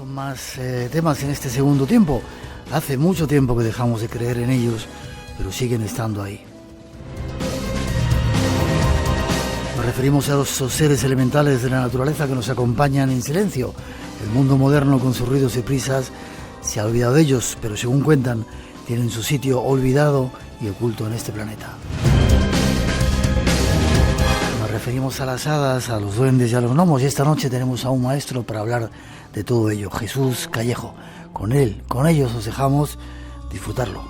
con más temas en este segundo tiempo. Hace mucho tiempo que dejamos de creer en ellos, pero siguen estando ahí. Nos referimos a los seres elementales de la naturaleza que nos acompañan en silencio. El mundo moderno, con sus ruidos y prisas, se ha olvidado de ellos, pero según cuentan, tienen su sitio olvidado y oculto en este planeta. Nos referimos a las hadas, a los duendes y a los gnomos, y esta noche tenemos a un maestro para hablar de todo ello, Jesús Callejo. Con él, con ellos os dejamos disfrutarlo.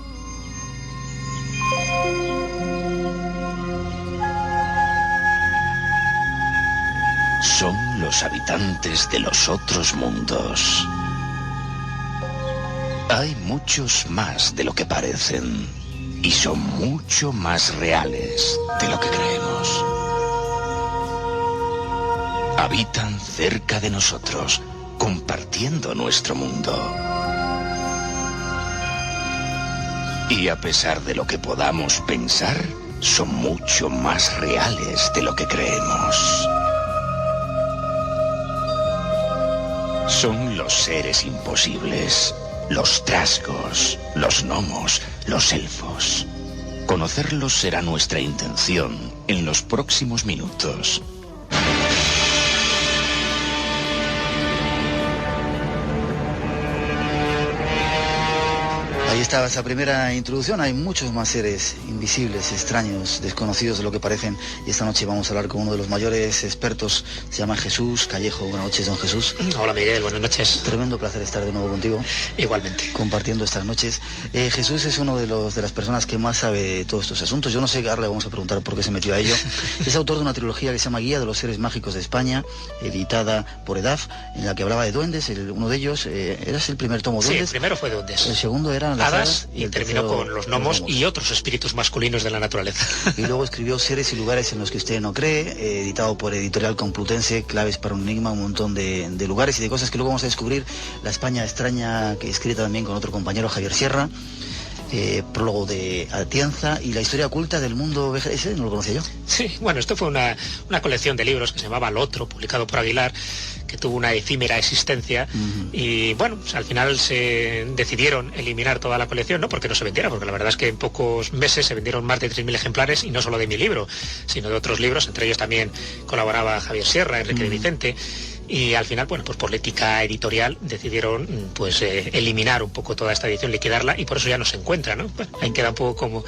Son los habitantes de los otros mundos. Hay muchos más de lo que parecen y son mucho más reales de lo que creemos. Habitan cerca de nosotros, compartiendo nuestro mundo. Y a pesar de lo que podamos pensar, son mucho más reales de lo que creemos. Son los seres imposibles, los trasgos, los gnomos, los elfos. Conocerlos será nuestra intención en los próximos minutos. Ahí estaba esa primera introducción. Hay muchos más seres invisibles, extraños, desconocidos de lo que parecen. Y esta noche vamos a hablar con uno de los mayores expertos. Se llama Jesús Callejo. Buenas noches, don Jesús. Hola, Miguel. Buenas noches. Tremendo placer estar de nuevo contigo. Igualmente. Compartiendo estas noches. Jesús es uno de las personas que más sabe de todos estos asuntos. Yo no sé, ahora le vamos a preguntar por qué se metió a ello. Es autor de una trilogía que se llama Guía de los Seres Mágicos de España, editada por EDAF, en la que hablaba de duendes. Uno de ellos, ¿eras el primer tomo? ¿Duendes? Sí, el primero fue duendes. El segundo era hadas y terminó con los gnomos y otros espíritus masculinos de la naturaleza. Y luego escribió Seres y lugares en los que usted no cree, editado por Editorial Complutense, Claves para un enigma, un montón de lugares y de cosas que luego vamos a descubrir. La España extraña, que escrita también con otro compañero, Javier Sierra. Prólogo de Atienza y la historia oculta del mundo vegetal. ¿Ese no lo conocía yo? Sí, bueno, esto fue una colección de libros que se llamaba Al Otro, publicado por Aguilar, que tuvo una efímera existencia. Y bueno, pues al final se decidieron eliminar toda la colección, no porque no se vendiera, porque la verdad es que en pocos meses se vendieron más de 3.000 ejemplares, y no solo de mi libro, sino de otros libros. Entre ellos también colaboraba Javier Sierra, Enrique de Vicente. Y al final, bueno, pues por la ética editorial decidieron pues eliminar un poco toda esta edición, liquidarla, y por eso ya no se encuentra, ¿no? Bueno, ahí queda un poco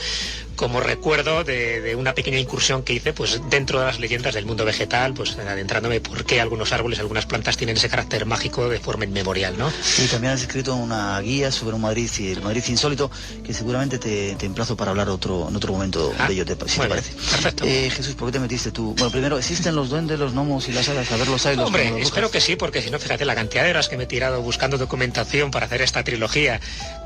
como recuerdo de una pequeña incursión que hice pues dentro de las leyendas del mundo vegetal, pues adentrándome por qué algunos árboles, algunas plantas tienen ese carácter mágico de forma inmemorial, ¿no? Y también has escrito una guía sobre un Madrid y el Madrid insólito, que seguramente te emplazo para hablar en otro momento de ello, si te parece. Perfecto. Jesús, ¿por qué te metiste tú? Bueno, primero, ¿existen los duendes, los gnomos y las hadas? A ver, los hay, los Hombre, espero que sí, porque si no, fíjate la cantidad de horas que me he tirado buscando documentación para hacer esta trilogía,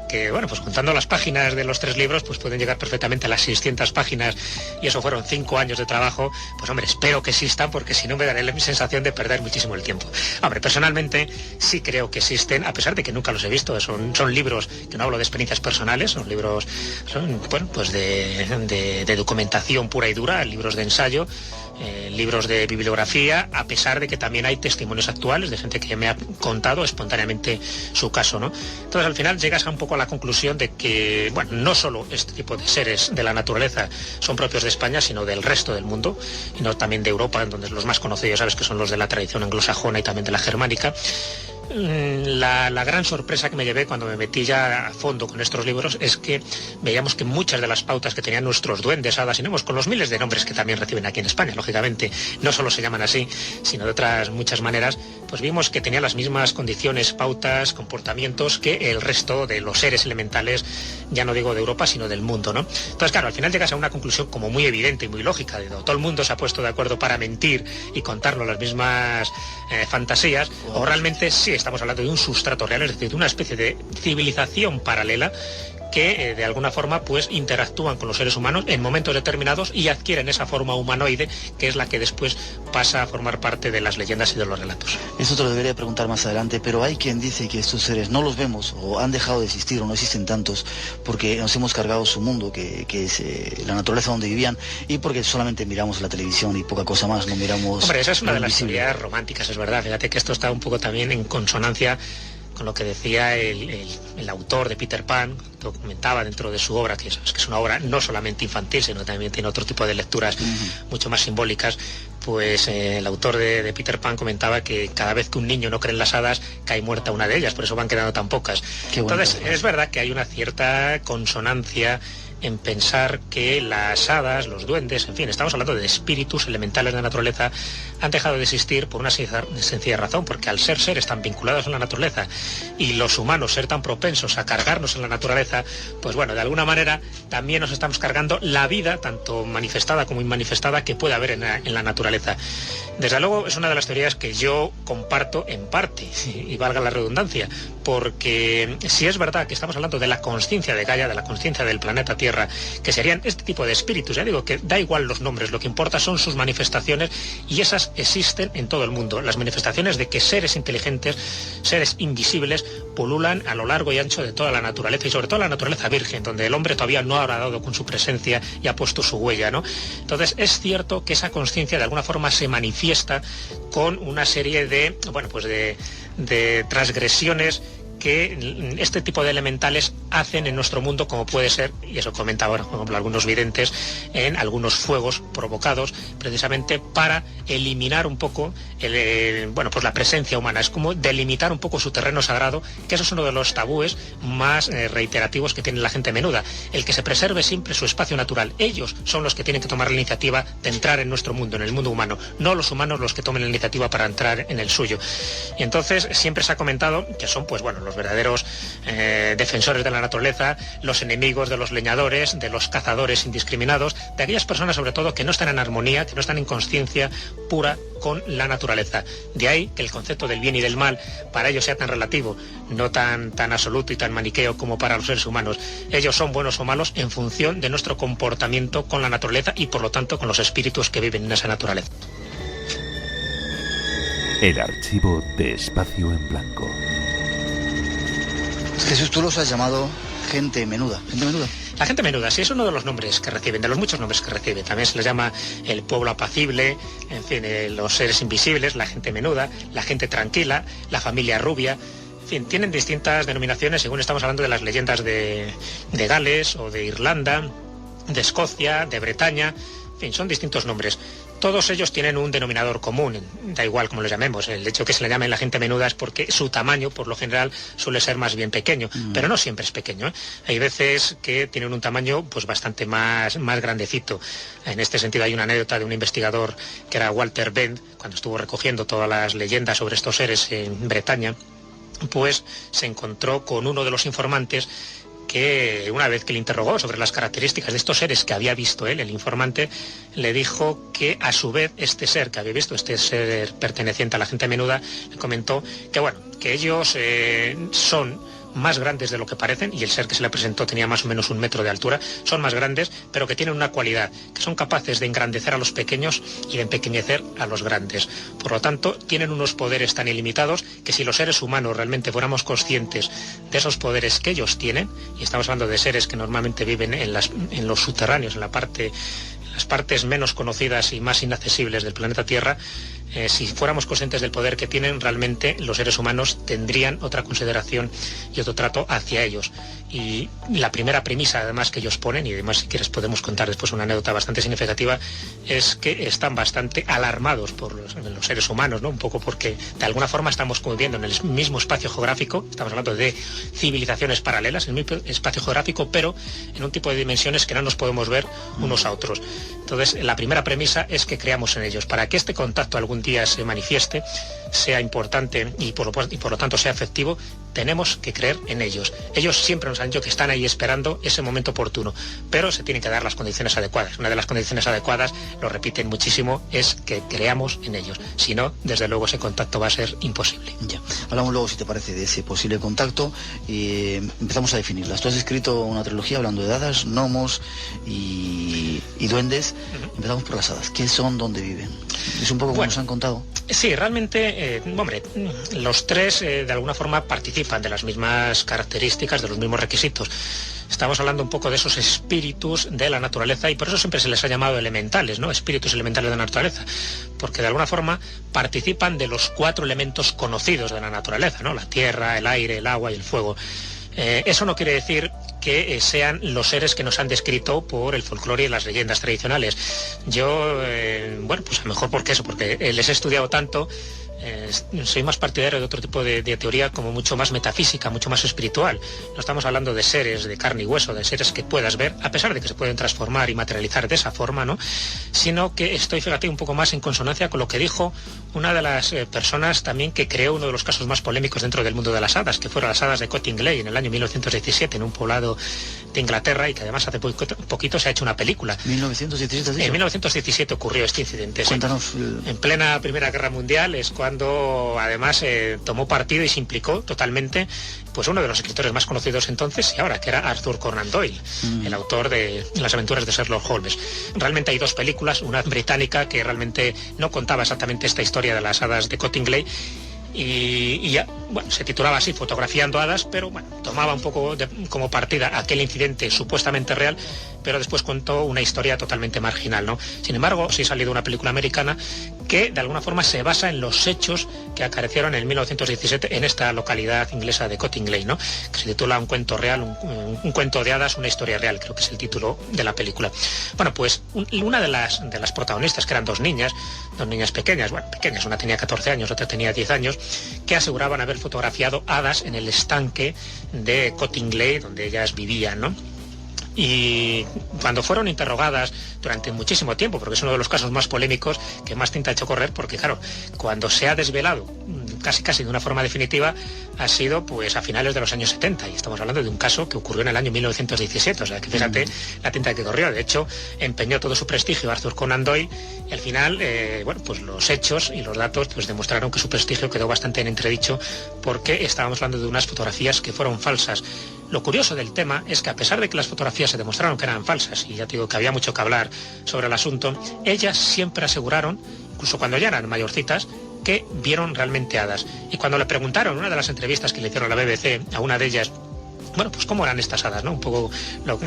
que bueno, pues contando las páginas de los 3 libros, pues pueden llegar perfectamente a las 600 páginas, y eso fueron 5 años de trabajo. Pues hombre, espero que existan, porque si no me daré la sensación de perder muchísimo el tiempo. Hombre, personalmente sí creo que existen, a pesar de que nunca los he visto. Son libros que no hablo de experiencias personales, son libros, bueno, pues de documentación pura y dura, libros de ensayo, libros de bibliografía, a pesar de que también hay testimonios actuales de gente que me ha contado espontáneamente su caso, ¿no? Entonces al final llegas a un poco a la conclusión de que, bueno, no solo este tipo de seres de la naturaleza son propios de España, sino del resto del mundo, y no también de Europa, en donde los más conocidos, sabes, que son los de la tradición anglosajona y también de la germánica. La gran sorpresa que me llevé cuando me metí ya a fondo con estos libros es que veíamos que muchas de las pautas que tenían nuestros duendes, hadas y gnomos, con los miles de nombres que también reciben aquí en España, lógicamente, no solo se llaman así, sino de otras muchas maneras, pues vimos que tenían las mismas condiciones, pautas, comportamientos que el resto de los seres elementales, ya no digo de Europa, sino del mundo, ¿no? Entonces, claro, al final llegas a una conclusión como muy evidente y muy lógica, de todo el mundo se ha puesto de acuerdo para mentir y contarnos las mismas fantasías, o realmente sí estamos hablando de un sustrato real, es decir, de una especie de civilización paralela que de alguna forma pues interactúan con los seres humanos en momentos determinados y adquieren esa forma humanoide, que es la que después pasa a formar parte de las leyendas y de los relatos. Eso te lo debería preguntar más adelante, pero hay quien dice que estos seres no los vemos o han dejado de existir o no existen tantos porque nos hemos cargado su mundo, que es la naturaleza donde vivían, y porque solamente miramos la televisión y poca cosa más, no miramos... Hombre, esa es una de las teorías románticas, es verdad. Fíjate que esto está un poco también en consonancia con lo que decía el autor de Peter Pan, documentaba dentro de su obra, que es una obra no solamente infantil, sino también tiene otro tipo de lecturas mucho más simbólicas. Pues el autor de Peter Pan comentaba que cada vez que un niño no cree en las hadas, cae muerta una de ellas, por eso van quedando tan pocas. Entonces, es verdad que hay una cierta consonancia en pensar que las hadas, los duendes, en fin, estamos hablando de espíritus elementales de la naturaleza, han dejado de existir por una sencilla razón, porque al ser seres tan vinculados a la naturaleza y los humanos ser tan propensos a cargarnos en la naturaleza, pues bueno, de alguna manera también nos estamos cargando la vida, tanto manifestada como inmanifestada, que puede haber en la naturaleza. Desde luego es una de las teorías que yo comparto en parte, y valga la redundancia, porque si es verdad que estamos hablando de la consciencia de Gaia, de la consciencia del planeta Tierra, que serían este tipo de espíritus, ya digo que da igual los nombres, lo que importa son sus manifestaciones, y esas existen en todo el mundo, las manifestaciones de que seres inteligentes, seres invisibles, pululan a lo largo y ancho de toda la naturaleza, y sobre todo la naturaleza virgen, donde el hombre todavía no habrá dado con su presencia y ha puesto su huella, ¿no? Entonces es cierto que esa consciencia de alguna forma se manifiesta con una serie de, bueno, pues de transgresiones que este tipo de elementales hacen en nuestro mundo, como puede ser, y eso comenta ahora, por ejemplo, algunos videntes, en algunos fuegos provocados precisamente para eliminar un poco pues la presencia humana. Es como delimitar un poco su terreno sagrado, que eso es uno de los tabúes más reiterativos que tiene la gente menuda, el que se preserve siempre su espacio natural. Ellos son los que tienen que tomar la iniciativa de entrar en nuestro mundo, en el mundo humano, no los humanos los que tomen la iniciativa para entrar en el suyo. Y entonces siempre se ha comentado que son, pues bueno, los verdaderos defensores de la naturaleza, los enemigos de los leñadores, de los cazadores indiscriminados, de aquellas personas sobre todo que no están en armonía, que no están en consciencia pura con la naturaleza. De ahí que el concepto del bien y del mal para ellos sea tan relativo, no tan absoluto y tan maniqueo como para los seres humanos. Ellos son buenos o malos en función de nuestro comportamiento con la naturaleza y por lo tanto con los espíritus que viven en esa naturaleza. El archivo de Espacio en Blanco. Jesús, tú los has llamado gente menuda. ¿Gente menuda? La gente menuda, sí, es uno de los nombres que reciben, de los muchos nombres que reciben. También se les llama el pueblo apacible, en fin, los seres invisibles, la gente menuda, la gente tranquila, la familia rubia. En fin, tienen distintas denominaciones según estamos hablando de las leyendas de Gales o de Irlanda, de Escocia, de Bretaña. En fin, son distintos nombres. Todos ellos tienen un denominador común, da igual como lo llamemos. El hecho que se le llame la gente menuda es porque su tamaño, por lo general, suele ser más bien pequeño, pero no siempre es pequeño, ¿eh? Hay veces que tienen un tamaño pues bastante más grandecito. En este sentido hay una anécdota de un investigador que era Walter Bendt, cuando estuvo recogiendo todas las leyendas sobre estos seres en Bretaña, pues se encontró con uno de los informantes que una vez que le interrogó sobre las características de estos seres que había visto él, el informante, le dijo que a su vez este ser que había visto, este ser perteneciente a la gente menuda, le comentó que bueno, que ellos son más grandes de lo que parecen, y el ser que se le presentó tenía más o menos 1 metro de altura, son más grandes, pero que tienen una cualidad, que son capaces de engrandecer a los pequeños y de empequeñecer a los grandes. Por lo tanto, tienen unos poderes tan ilimitados que si los seres humanos realmente fuéramos conscientes de esos poderes que ellos tienen, y estamos hablando de seres que normalmente viven en los subterráneos, en las partes menos conocidas y más inaccesibles del planeta Tierra, si fuéramos conscientes del poder que tienen, realmente los seres humanos tendrían otra consideración y otro trato hacia ellos. Y la primera premisa, además, que ellos ponen, y además si quieres podemos contar después una anécdota bastante significativa, es que están bastante alarmados por los seres humanos, ¿no? Un poco porque de alguna forma estamos conviviendo en el mismo espacio geográfico, estamos hablando de civilizaciones paralelas, en el mismo espacio geográfico, pero en un tipo de dimensiones que no nos podemos ver unos a otros. Entonces, la primera premisa es que creamos en ellos. Para que este contacto algún día se manifieste, sea importante y por lo tanto sea efectivo, tenemos que creer en ellos. Ellos siempre nos han dicho que están ahí esperando ese momento oportuno, pero se tienen que dar las condiciones adecuadas. Una de las condiciones adecuadas, lo repiten muchísimo, es que creamos en ellos. Si no, desde luego ese contacto va a ser imposible. Ya. Hablamos luego, si te parece, de ese posible contacto y empezamos a definirlas. Tú has escrito una trilogía hablando de hadas, gnomos y duendes. Empezamos por las hadas. ¿Qué son? ¿Dónde viven? Es un poco como nos han contado. Sí, realmente, los tres de alguna forma participan de las mismas características, de los mismos requisitos. Estamos hablando un poco de esos espíritus de la naturaleza y por eso siempre se les ha llamado elementales, ¿no? Espíritus elementales de la naturaleza, porque de alguna forma participan de los 4 elementos conocidos de la naturaleza, ¿no? La tierra, el aire, el agua y el fuego. Eso no quiere decir que sean los seres que nos han descrito por el folclore y las leyendas tradicionales. Yo, pues a lo mejor porque les he estudiado tanto, soy más partidario de otro tipo de teoría como mucho más metafísica, mucho más espiritual. No estamos hablando de seres de carne y hueso, de seres que puedas ver, a pesar de que se pueden transformar y materializar de esa forma, ¿no? Sino que estoy, fíjate, un poco más en consonancia con lo que dijo una de las personas también que creó uno de los casos más polémicos dentro del mundo de las hadas, que fueron las hadas de Cottingley en el año 1917 en un poblado de Inglaterra, y que además hace poquito se ha hecho una película. 1917, ¿sí? En 1917 ocurrió este incidente. Cuéntanos. En plena Primera Guerra Mundial es cuando además tomó partido y se implicó totalmente pues uno de los escritores más conocidos entonces y ahora, que era Arthur Conan Doyle, el autor de Las aventuras de Sherlock Holmes. Realmente hay 2 películas, una británica que realmente no contaba exactamente esta historia de las hadas de Cottingley, y ya, bueno, se titulaba así, Fotografiando hadas, pero bueno, tomaba un poco como partida aquel incidente supuestamente real, pero después contó una historia totalmente marginal, ¿no? Sin embargo, sí ha salido una película americana que de alguna forma se basa en los hechos que acaecieron en 1917 en esta localidad inglesa de Cottingley, ¿no? Que se titula Un cuento real, un cuento de hadas, una historia real, creo que es el título de la película. Bueno, pues una de las protagonistas, que eran 2 niñas pequeñas, una tenía 14 años, otra tenía 10 años, que aseguraban haber fotografiado hadas en el estanque de Cottingley, donde ellas vivían, ¿no? Y cuando fueron interrogadas durante muchísimo tiempo, porque es uno de los casos más polémicos que más tinta ha hecho correr, porque claro, cuando se ha desvelado casi de una forma definitiva ha sido pues a finales de los años 70, y estamos hablando de un caso que ocurrió en el año 1917, o sea que fíjate la tinta que corrió. De hecho, empeñó todo su prestigio Arthur Conan Doyle, y al final pues los hechos y los datos pues demostraron que su prestigio quedó bastante en entredicho, porque estábamos hablando de unas fotografías que fueron falsas. Lo curioso del tema es que a pesar de que las fotografías se demostraron que eran falsas, y ya te digo que había mucho que hablar sobre el asunto, ellas siempre aseguraron, incluso cuando ya eran mayorcitas, que vieron realmente hadas. Y cuando le preguntaron en una de las entrevistas que le hicieron a la BBC a una de ellas, bueno, pues cómo eran estas hadas, ¿no? Un poco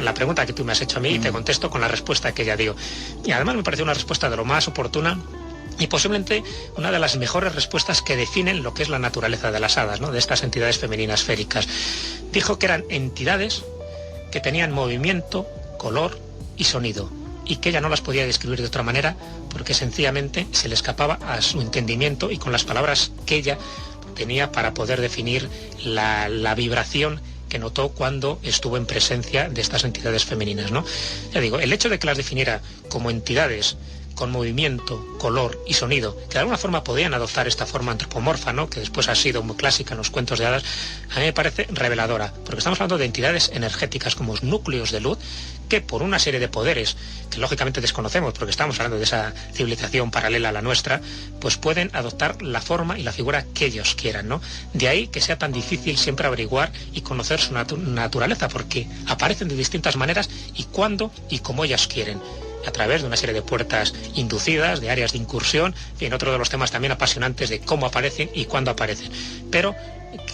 la pregunta que tú me has hecho a mí, y te contesto con la respuesta que ella dio. Y además me pareció una respuesta de lo más oportuna, y posiblemente una de las mejores respuestas que definen lo que es la naturaleza de las hadas, ¿no? De estas entidades femeninas féricas. Dijo que eran entidades que tenían movimiento, color y sonido, y que ella no las podía describir de otra manera porque sencillamente se le escapaba a su entendimiento y con las palabras que ella tenía para poder definir la vibración que notó cuando estuvo en presencia de estas entidades femeninas, ¿no? Ya digo, el hecho de que las definiera como entidades con movimiento, color y sonido, que de alguna forma podían adoptar esta forma antropomorfa, ¿no? Que después ha sido muy clásica en los cuentos de hadas, a mí me parece reveladora, porque estamos hablando de entidades energéticas como núcleos de luz que por una serie de poderes que lógicamente desconocemos, porque estamos hablando de esa civilización paralela a la nuestra, pues pueden adoptar la forma y la figura que ellos quieran, ¿no? De ahí que sea tan difícil siempre averiguar y conocer su naturaleza, porque aparecen de distintas maneras y cuándo y cómo ellas quieren, a través de una serie de puertas inducidas, de áreas de incursión, y en otro de los temas también apasionantes de cómo aparecen y cuándo aparecen. Pero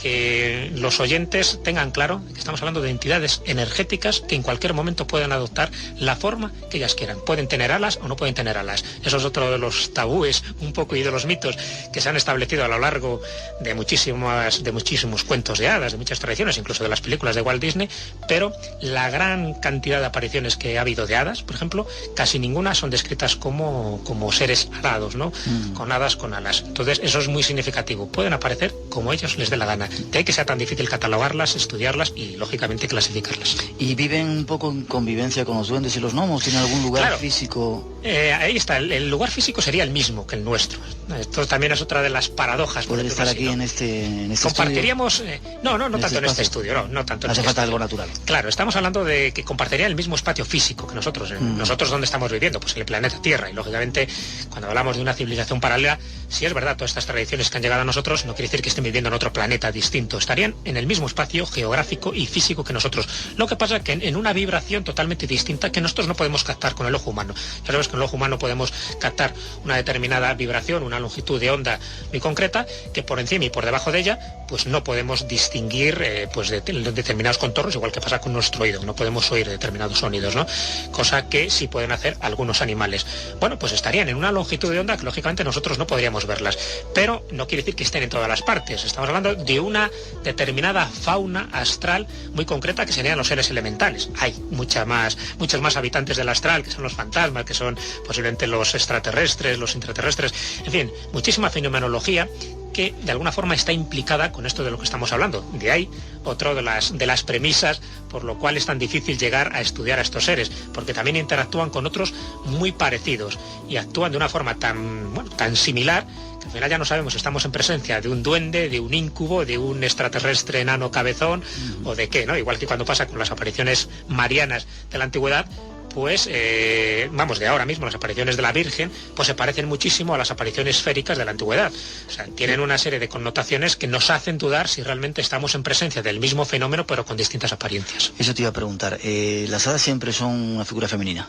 que los oyentes tengan claro que estamos hablando de entidades energéticas que en cualquier momento pueden adoptar la forma que ellas quieran. Pueden tener alas o no pueden tener alas. Eso es otro de los tabúes un poco y de los mitos que se han establecido a lo largo de muchísimos cuentos de hadas, de muchas tradiciones, incluso de las películas de Walt Disney, pero la gran cantidad de apariciones que ha habido de hadas, por ejemplo, casi ninguna son descritas como seres alados, ¿no? Con hadas con alas. Entonces eso es muy significativo. Pueden aparecer como ellos les dé la gana. De ahí que sea tan difícil catalogarlas, estudiarlas y lógicamente clasificarlas. ¿Y viven un poco en convivencia con los duendes y los gnomos? ¿Tiene algún lugar físico? Ahí está, el lugar físico sería el mismo que el nuestro. Esto también es otra de las paradojas. ¿Puede estar aquí en este compartiríamos, no tanto en este estudio, no tanto en hace falta algo natural. Claro, estamos hablando de que compartiría el mismo espacio físico que nosotros. Nosotros, ¿dónde estamos viviendo? Pues en el planeta Tierra. Y lógicamente, cuando hablamos de una civilización paralela, si es verdad, todas estas tradiciones que han llegado a nosotros no quiere decir que estén viviendo en otro planeta planeta distinto, estarían en el mismo espacio geográfico y físico que nosotros. Lo que pasa es que en una vibración totalmente distinta que nosotros no podemos captar con el ojo humano. Ya sabes que con el ojo humano podemos captar una determinada vibración, una longitud de onda muy concreta, que por encima y por debajo de ella pues no podemos distinguir pues de determinados contornos, igual que pasa con nuestro oído, no podemos oír determinados sonidos, ¿no? Cosa que sí pueden hacer algunos animales. Bueno, pues estarían en una longitud de onda que lógicamente nosotros no podríamos verlas, pero no quiere decir que estén en todas las partes. Estamos hablando de una determinada fauna astral muy concreta que serían los seres elementales. Hay muchos más habitantes del astral, que son los fantasmas, que son posiblemente los extraterrestres, los intraterrestres, en fin, muchísima fenomenología que de alguna forma está implicada con esto de lo que estamos hablando. De ahí otro de las premisas por lo cual es tan difícil llegar a estudiar a estos seres, porque también interactúan con otros muy parecidos y actúan de una forma tan similar que al final ya no sabemos si estamos en presencia de un duende, de un íncubo, de un extraterrestre enano cabezón o de qué, ¿no? Igual que cuando pasa con las apariciones marianas de la antigüedad, pues, de ahora mismo, las apariciones de la Virgen, pues se parecen muchísimo a las apariciones esféricas de la antigüedad. O sea, tienen una serie de connotaciones que nos hacen dudar si realmente estamos en presencia del mismo fenómeno, pero con distintas apariencias. Eso te iba a preguntar. ¿Las hadas siempre son una figura femenina?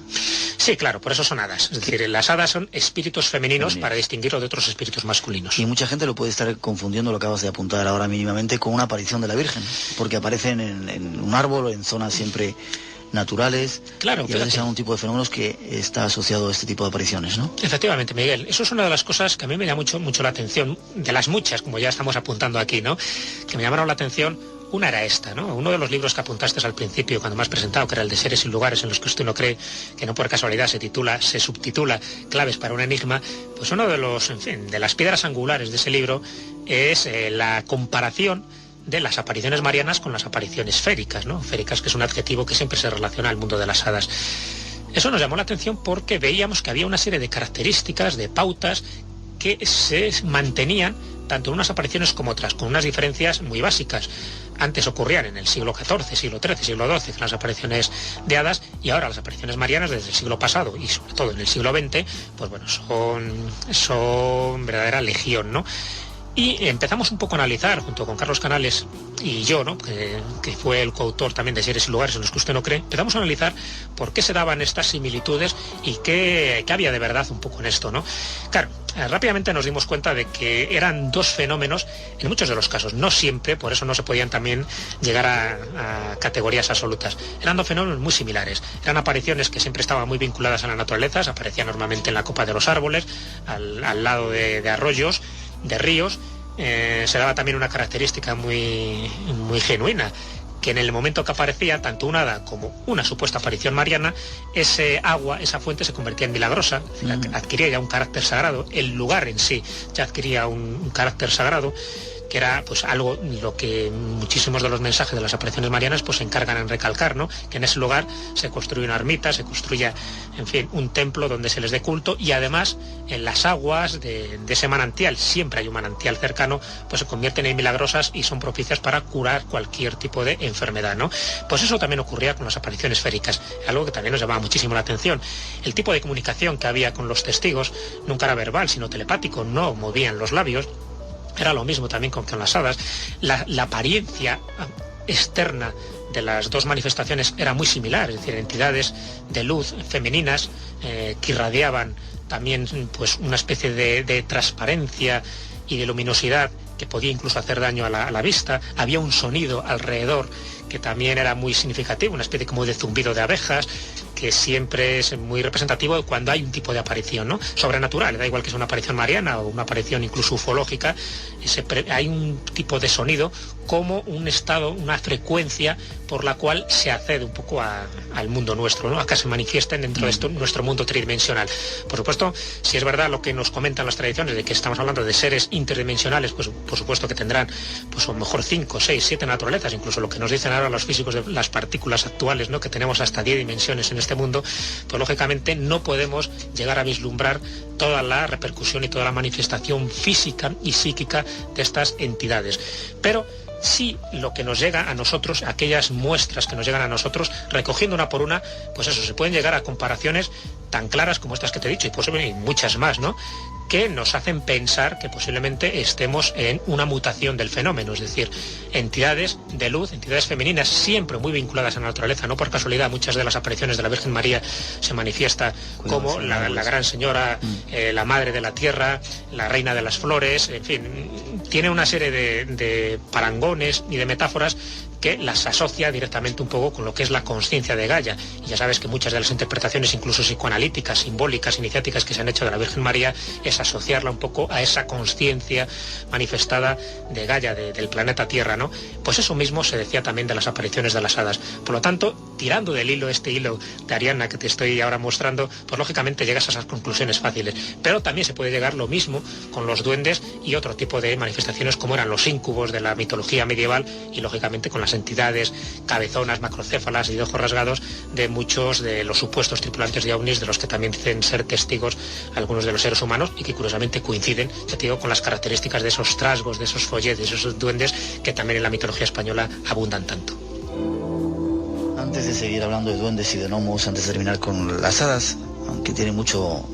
Sí, claro, por eso son hadas. Es decir, las hadas son espíritus femeninos para distinguirlo de otros espíritus masculinos. Y mucha gente lo puede estar confundiendo, lo acabas de apuntar ahora mínimamente, con una aparición de la Virgen, porque aparecen en un árbol o en zonas siempre naturales, claro, y a veces hay un tipo de fenómenos que está asociado a este tipo de apariciones, ¿no? Efectivamente, Miguel, eso es una de las cosas que a mí me llama mucho la atención, de las muchas, como ya estamos apuntando aquí, ¿no? Que me llamaron la atención. Una era esta, ¿no? Uno de los libros que apuntaste al principio, cuando me has presentado, que era el de Seres y lugares en los que usted no cree, que no por casualidad se subtitula Claves para un enigma, pues uno de de las piedras angulares de ese libro es la comparación de las apariciones marianas con las apariciones féricas, ¿no? Féricas, que es un adjetivo que siempre se relaciona al mundo de las hadas. Eso nos llamó la atención porque veíamos que había una serie de características, de pautas, que se mantenían tanto en unas apariciones como otras, con unas diferencias muy básicas. Antes ocurrían en el siglo XIV, siglo XIII, siglo XII, las apariciones de hadas, y ahora las apariciones marianas desde el siglo pasado y sobre todo en el siglo XX, pues bueno, son verdadera legión, ¿no? Y empezamos un poco a analizar, junto con Carlos Canales y yo, ¿no? que fue el coautor también de Seres y lugares en los que usted no cree, empezamos a analizar por qué se daban estas similitudes y qué había de verdad un poco en esto, ¿no? Claro, rápidamente nos dimos cuenta de que eran dos fenómenos, en muchos de los casos, no siempre, por eso no se podían también llegar a categorías absolutas. Eran dos fenómenos muy similares. Eran apariciones que siempre estaban muy vinculadas a la naturaleza, se aparecían normalmente en la copa de los árboles, al lado de arroyos, de ríos. Se daba también una característica muy genuina, que en el momento que aparecía tanto un hada como una supuesta aparición mariana, ese agua, esa fuente se convertía en milagrosa, adquiría ya un carácter sagrado, el lugar en sí ya adquiría un carácter sagrado, que era pues algo lo que muchísimos de los mensajes de las apariciones marianas pues se encargan en recalcar, ¿no? Que en ese lugar se construye una ermita, se construya, en fin, un templo donde se les dé culto, y además en las aguas de ese manantial, siempre hay un manantial cercano, pues se convierten en milagrosas y son propicias para curar cualquier tipo de enfermedad, ¿no? Pues eso también ocurría con las apariciones féricas, algo que también nos llamaba muchísimo la atención. El tipo de comunicación que había con los testigos nunca era verbal, sino telepático, no movían los labios. Era lo mismo también con las hadas. La apariencia externa de las dos manifestaciones era muy similar, es decir, entidades de luz femeninas que irradiaban también pues una especie de transparencia y de luminosidad que podía incluso hacer daño a la vista. Había un sonido alrededor que también era muy significativo, una especie como de zumbido de abejas, que siempre es muy representativo cuando hay un tipo de aparición, ¿no? Sobrenatural, da igual que sea una aparición mariana o una aparición incluso ufológica, hay un tipo de sonido como un estado, una frecuencia por la cual se accede un poco al mundo nuestro, ¿no? Acá se manifiesten dentro de nuestro mundo tridimensional. Por supuesto, si es verdad lo que nos comentan las tradiciones de que estamos hablando de seres interdimensionales, pues por supuesto que tendrán pues a lo mejor 5, 6, 7 naturalezas, incluso lo que nos dicen ahora los físicos de las partículas actuales, ¿no? Que tenemos hasta 10 dimensiones en este mundo, pues lógicamente no podemos llegar a vislumbrar toda la repercusión y toda la manifestación física y psíquica de estas entidades. Pero sí lo que nos llega a nosotros, aquellas muestras que nos llegan a nosotros, recogiendo una por una, pues eso, se pueden llegar a comparaciones tan claras como estas que te he dicho, y posiblemente muchas más, ¿no? que nos hacen pensar que posiblemente estemos en una mutación del fenómeno, es decir, entidades de luz, entidades femeninas siempre muy vinculadas a la naturaleza. No por casualidad muchas de las apariciones de la Virgen María se manifiesta como la gran señora, la madre de la tierra, la reina de las flores, en fin, tiene una serie de parangones y de metáforas que las asocia directamente un poco con lo que es la conciencia de Gaia. Y ya sabes que muchas de las interpretaciones, incluso psicoanalíticas, simbólicas, iniciáticas que se han hecho de la Virgen María, es asociarla un poco a esa conciencia manifestada de Gaia, del planeta Tierra, ¿no? Pues eso mismo se decía también de las apariciones de las hadas. Por lo tanto, tirando del hilo, este hilo de Ariadna que te estoy ahora mostrando, pues lógicamente llegas a esas conclusiones fáciles. Pero también se puede llegar lo mismo con los duendes y otro tipo de manifestaciones como eran los íncubos de la mitología medieval y lógicamente con las entidades cabezonas, macrocéfalas y de ojos rasgados de muchos de los supuestos tripulantes de ovnis, de los que también dicen ser testigos algunos de los seres humanos y que curiosamente coinciden, ya te digo, con las características de esos trasgos, de esos folletes, de esos duendes que también en la mitología española abundan tanto. Antes de seguir hablando de duendes y de gnomos, antes de terminar con las hadas, aunque tiene mucho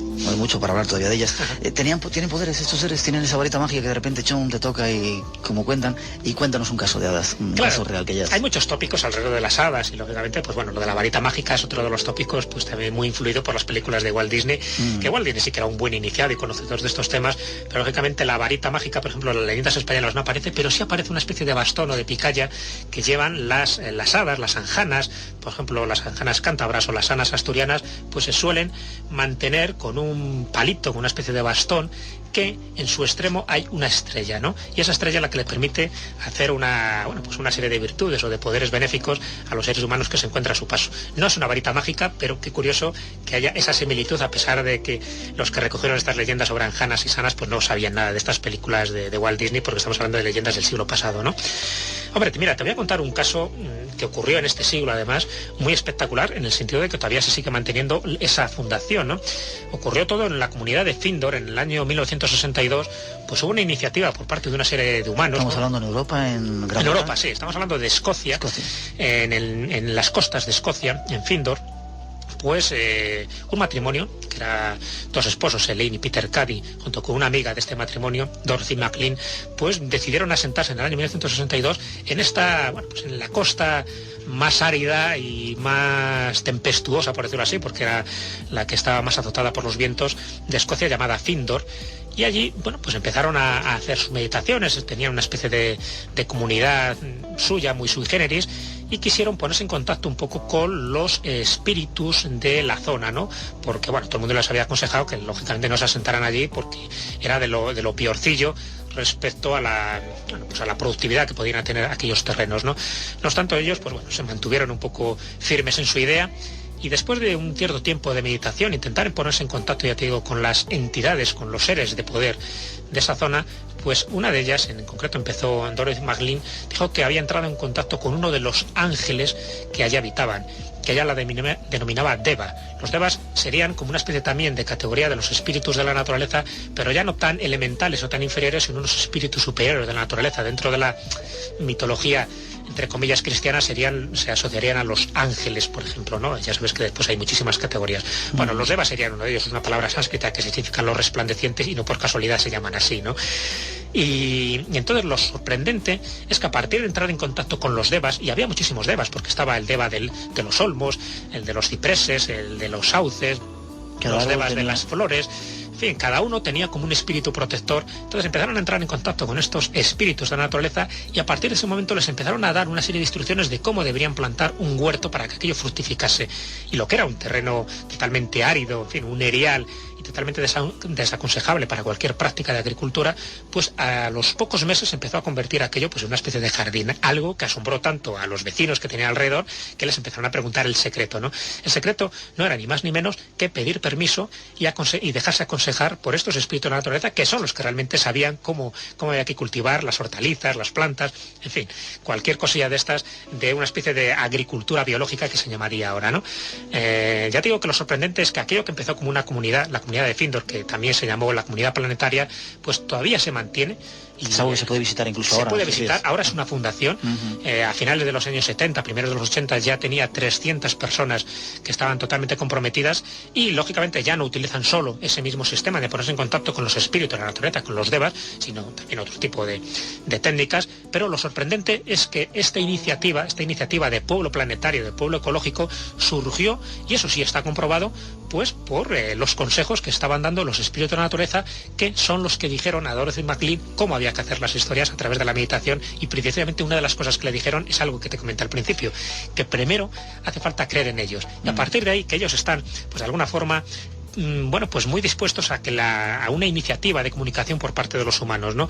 para hablar todavía de ellas, ¿tienen poderes estos seres? ¿Tienen esa varita mágica que de repente te toca y como cuentan? Y cuéntanos un caso de hadas, un caso real que ellas. Hay muchos tópicos alrededor de las hadas y lógicamente, pues bueno, lo de la varita mágica es otro de los tópicos pues también muy influido por las películas de Walt Disney, que Walt Disney sí que era un buen iniciado y conocedor de estos temas, pero lógicamente la varita mágica, por ejemplo, en las leyendas españolas no aparece, pero sí aparece una especie de bastón o de picaya que llevan las hadas, las anjanas, por ejemplo, las anjanas cántabras o las hanas asturianas, pues se suelen mantener con un palito, con una especie de bastón, que en su extremo hay una estrella, ¿no? Y esa estrella es la que le permite hacer una serie de virtudes o de poderes benéficos a los seres humanos que se encuentran a su paso. No es una varita mágica, pero qué curioso que haya esa similitud, a pesar de que los que recogieron estas leyendas sobre anjanas y sanas pues no sabían nada de estas películas de Walt Disney, porque estamos hablando de leyendas del siglo pasado, ¿no? Hombre, mira, te voy a contar un caso que ocurrió en este siglo, además, muy espectacular, en el sentido de que todavía se sigue manteniendo esa fundación, ¿no? Ocurrió todo en la comunidad de Findor en el año 1962, pues hubo una iniciativa por parte de una serie de humanos. ¿Estamos hablando en Europa, en Gran Bretaña? En Europa, sí, estamos hablando de Escocia. En las costas de Escocia, en Findor, pues un matrimonio, que era dos esposos, Elaine y Peter Cady, junto con una amiga de este matrimonio, Dorothy McLean, pues decidieron asentarse en el año 1962 en en la costa más árida y más tempestuosa, por decirlo así, porque era la que estaba más azotada por los vientos de Escocia, llamada Findor. Y allí, pues empezaron a hacer sus meditaciones, tenían una especie de comunidad suya, muy sui generis, y quisieron ponerse en contacto un poco con los espíritus de la zona, ¿no? Porque, todo el mundo les había aconsejado que lógicamente no se asentaran allí porque era de lo peorcillo respecto a la productividad que podían tener aquellos terrenos, ¿no? No obstante, ellos, se mantuvieron un poco firmes en su idea. Y después de un cierto tiempo de meditación, intentar ponerse en contacto, ya te digo, con las entidades, con los seres de poder de esa zona, pues una de ellas, en concreto empezó Dorothy McLean, dijo que había entrado en contacto con uno de los ángeles que allí habitaban, que ella la denominaba Deva. Los Devas serían como una especie también de categoría de los espíritus de la naturaleza, pero ya no tan elementales o tan inferiores, sino unos espíritus superiores de la naturaleza. Dentro de la mitología, entre comillas, cristiana, se asociarían a los ángeles, por ejemplo, ¿no? Ya sabes que después hay muchísimas categorías. Los Devas serían uno de ellos, es una palabra sánscrita que significa los resplandecientes y no por casualidad se llaman así, ¿no? Y entonces lo sorprendente es que a partir de entrar en contacto con los Devas, y había muchísimos Devas, porque estaba el Deva de los olmos, el de los cipreses, el de los sauces, los Devas de las flores. En fin, cada uno tenía como un espíritu protector. Entonces empezaron a entrar en contacto con estos espíritus de la naturaleza y a partir de ese momento les empezaron a dar una serie de instrucciones de cómo deberían plantar un huerto para que aquello fructificase. Y lo que era un terreno totalmente árido, en fin, un erial y totalmente desaconsejable para cualquier práctica de agricultura, pues a los pocos meses empezó a convertir aquello en una especie de jardín, algo que asombró tanto a los vecinos que tenían alrededor que les empezaron a preguntar el secreto, ¿no? El secreto no era ni más ni menos que pedir permiso y dejarse aconsejar por estos espíritus de la naturaleza, que son los que realmente sabían cómo había que cultivar las hortalizas, las plantas, en fin, cualquier cosilla de estas, de una especie de agricultura biológica que se llamaría ahora, ¿no? Ya te digo que lo sorprendente es que aquello que empezó como una comunidad, la comunidad de Findor, que también se llamó la comunidad planetaria, pues todavía se mantiene. Y es algo que se puede visitar incluso ahora. Se puede visitar, ahora es una fundación. A finales de los años 70, primeros de los 80, ya tenía 300 personas que estaban totalmente comprometidas y, lógicamente, ya no utilizan solo ese mismo sistema de ponerse en contacto con los espíritus de la naturaleza, con los devas, sino también otro tipo de técnicas. Pero lo sorprendente es que esta iniciativa de pueblo planetario, de pueblo ecológico, surgió, y eso sí está comprobado, pues por los consejos que estaban dando los espíritus de la naturaleza, que son los que dijeron a Dorothy McLean cómo había que hacer las historias a través de la meditación. Y precisamente una de las cosas que le dijeron es algo que te comenté al principio, que primero hace falta creer en ellos, y a partir de ahí que ellos están, pues de alguna forma, bueno, pues muy dispuestos a una iniciativa de comunicación por parte de los humanos, ¿no?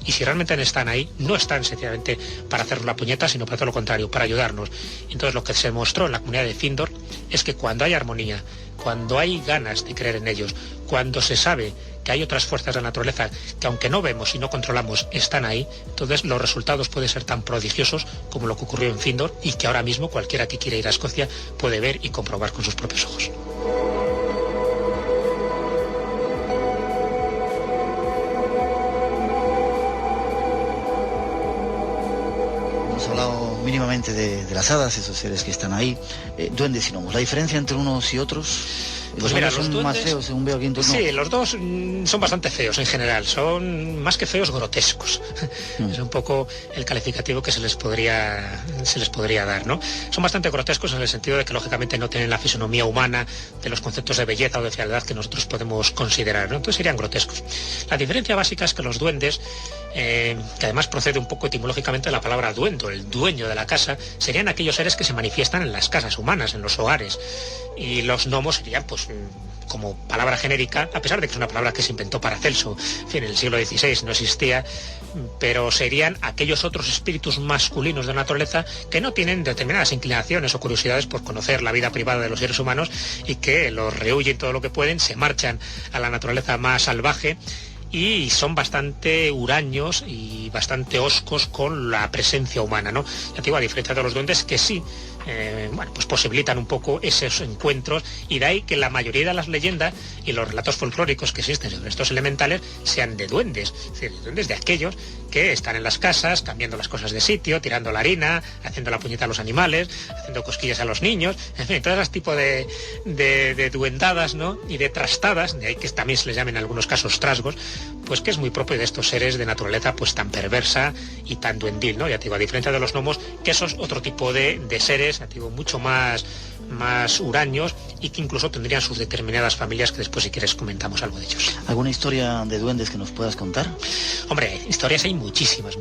Y si realmente están ahí, no están sencillamente para hacernos la puñeta, sino para todo lo contrario, para ayudarnos. Entonces lo que se mostró en la comunidad de Findor es que cuando hay armonía, cuando hay ganas de creer en ellos, cuando se sabe que hay otras fuerzas de la naturaleza que, aunque no vemos y no controlamos, están ahí, entonces los resultados pueden ser tan prodigiosos como lo que ocurrió en Findor, y que ahora mismo cualquiera que quiera ir a Escocia puede ver y comprobar con sus propios ojos. Hemos hablado mínimamente de las hadas, esos seres que están ahí, duendes y gnomos. ¿La diferencia entre unos y otros? Pues mira, son duendes, más feos, según veo aquí en turno. Sí, los dos son bastante feos en general, son más que feos, grotescos. Es un poco el calificativo que se les podría dar, ¿no? Son bastante grotescos en el sentido de que lógicamente no tienen la fisonomía humana de los conceptos de belleza o de fealdad que nosotros podemos considerar, ¿no? Entonces serían grotescos. La diferencia básica es que los duendes, que además procede un poco etimológicamente de la palabra duendo, el dueño de la casa, serían aquellos seres que se manifiestan en las casas humanas, en los hogares. Y los gnomos serían, pues, como palabra genérica, a pesar de que es una palabra que se inventó Paracelso, en fin, en el siglo XVI no existía, pero serían aquellos otros espíritus masculinos de la naturaleza que no tienen determinadas inclinaciones o curiosidades por conocer la vida privada de los seres humanos, y que los rehuyen todo lo que pueden, se marchan a la naturaleza más salvaje, y son bastante huraños y bastante hoscos con la presencia humana, ¿no? Ya te digo, a diferencia de los duendes, que sí, bueno, pues posibilitan un poco esos encuentros, y de ahí que la mayoría de las leyendas y los relatos folclóricos que existen sobre estos elementales sean de duendes, es decir, duendes de aquellos que están en las casas, cambiando las cosas de sitio, tirando la harina, haciendo la puñeta a los animales, haciendo cosquillas a los niños, en fin, todo ese tipo de duendadas, ¿no? Y de trastadas, de ahí que también se les llamen en algunos casos trasgos, pues que es muy propio de estos seres de naturaleza pues tan perversa y tan duendil, ¿no? Ya te digo, a diferencia de los gnomos, que esos otro tipo de seres, ya te digo, mucho más huraños, y que incluso tendrían sus determinadas familias, que después, si quieres, comentamos algo de ellos. ¿Alguna historia de duendes que nos puedas contar? Hombre, historias hay muchísimas,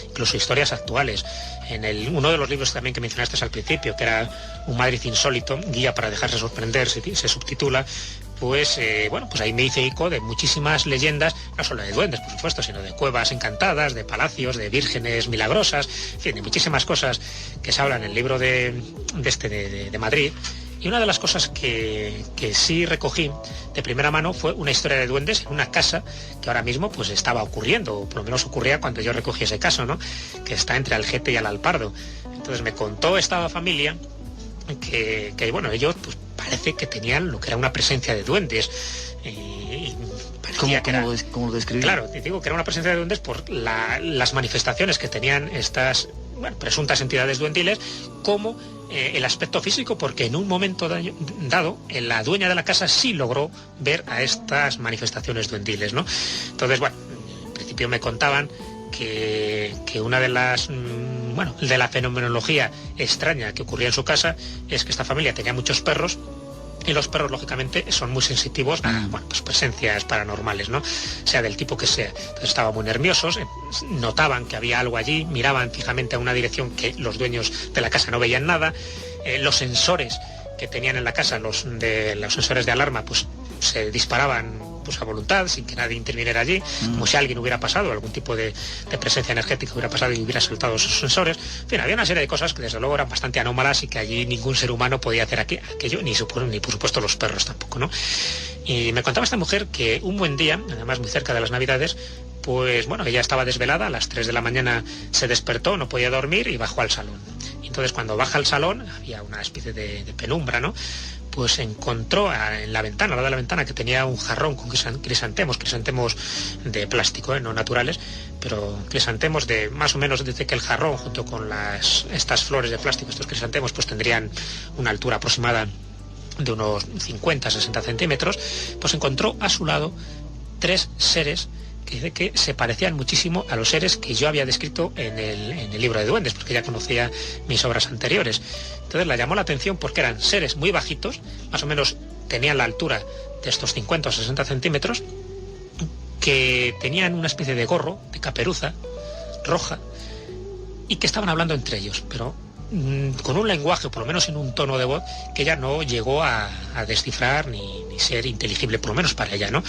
incluso historias actuales. En uno de los libros también que mencionaste al principio, que era Un Madrid insólito, guía para dejarse sorprender, se subtitula, pues bueno, pues ahí me hice eco de muchísimas leyendas, no solo de duendes, por supuesto, sino de cuevas encantadas, de palacios, de vírgenes milagrosas, en fin, de muchísimas cosas que se hablan en el libro de Madrid. Y una de las cosas que sí recogí de primera mano fue una historia de duendes en una casa que ahora mismo pues estaba ocurriendo, o por lo menos ocurría cuando yo recogí ese caso, ¿no? Que está entre Algete y Alalpardo. Entonces me contó esta familia que bueno, ellos pues parece que tenían lo que era una presencia de duendes. ¿Cómo lo describí? Claro, te digo que era una presencia de duendes por las manifestaciones que tenían estas, bueno, presuntas entidades duendiles, como el aspecto físico, porque en un momento dado la dueña de la casa sí logró ver a estas manifestaciones duendiles, ¿no? Entonces, bueno, en principio me contaban que una de las, bueno, de la fenomenología extraña que ocurría en su casa es que esta familia tenía muchos perros, y los perros, lógicamente, son muy sensitivos a, bueno, pues presencias paranormales, ¿no? Sea del tipo que sea. Entonces estaban muy nerviosos, notaban que había algo allí, miraban fijamente a una dirección que los dueños de la casa no veían nada. Los sensores que tenían en la casa, los sensores de alarma, pues se disparaban pues a voluntad, sin que nadie interviniera allí, como si alguien hubiera pasado, algún tipo de presencia energética hubiera pasado y hubiera saltado esos sensores. En fin, había una serie de cosas que desde luego eran bastante anómalas, y que allí ningún ser humano podía hacer aquello, ni por supuesto los perros tampoco, ¿no? Y me contaba esta mujer que un buen día, además muy cerca de las Navidades, pues bueno, ella estaba desvelada, a las 3 de la mañana se despertó, no podía dormir y bajó al salón. Y entonces cuando baja al salón había una especie de penumbra, ¿no? Pues encontró en la ventana, al lado de la ventana, que tenía un jarrón con crisantemos de plástico, no naturales, pero crisantemos de más o menos, dice que el jarrón junto con estas flores de plástico, estos crisantemos, pues tendrían una altura aproximada de unos 50-60 centímetros, pues encontró a su lado 3 seres que dice que se parecían muchísimo a los seres que yo había descrito en el libro de duendes, porque ya conocía mis obras anteriores. Entonces la llamó la atención porque eran seres muy bajitos, más o menos tenían la altura de estos 50 o 60 centímetros, que tenían una especie de gorro, de caperuza roja, y que estaban hablando entre ellos, pero con un lenguaje, o por lo menos en un tono de voz, que ella no llegó a descifrar ni ser inteligible, por lo menos para ella, ¿no?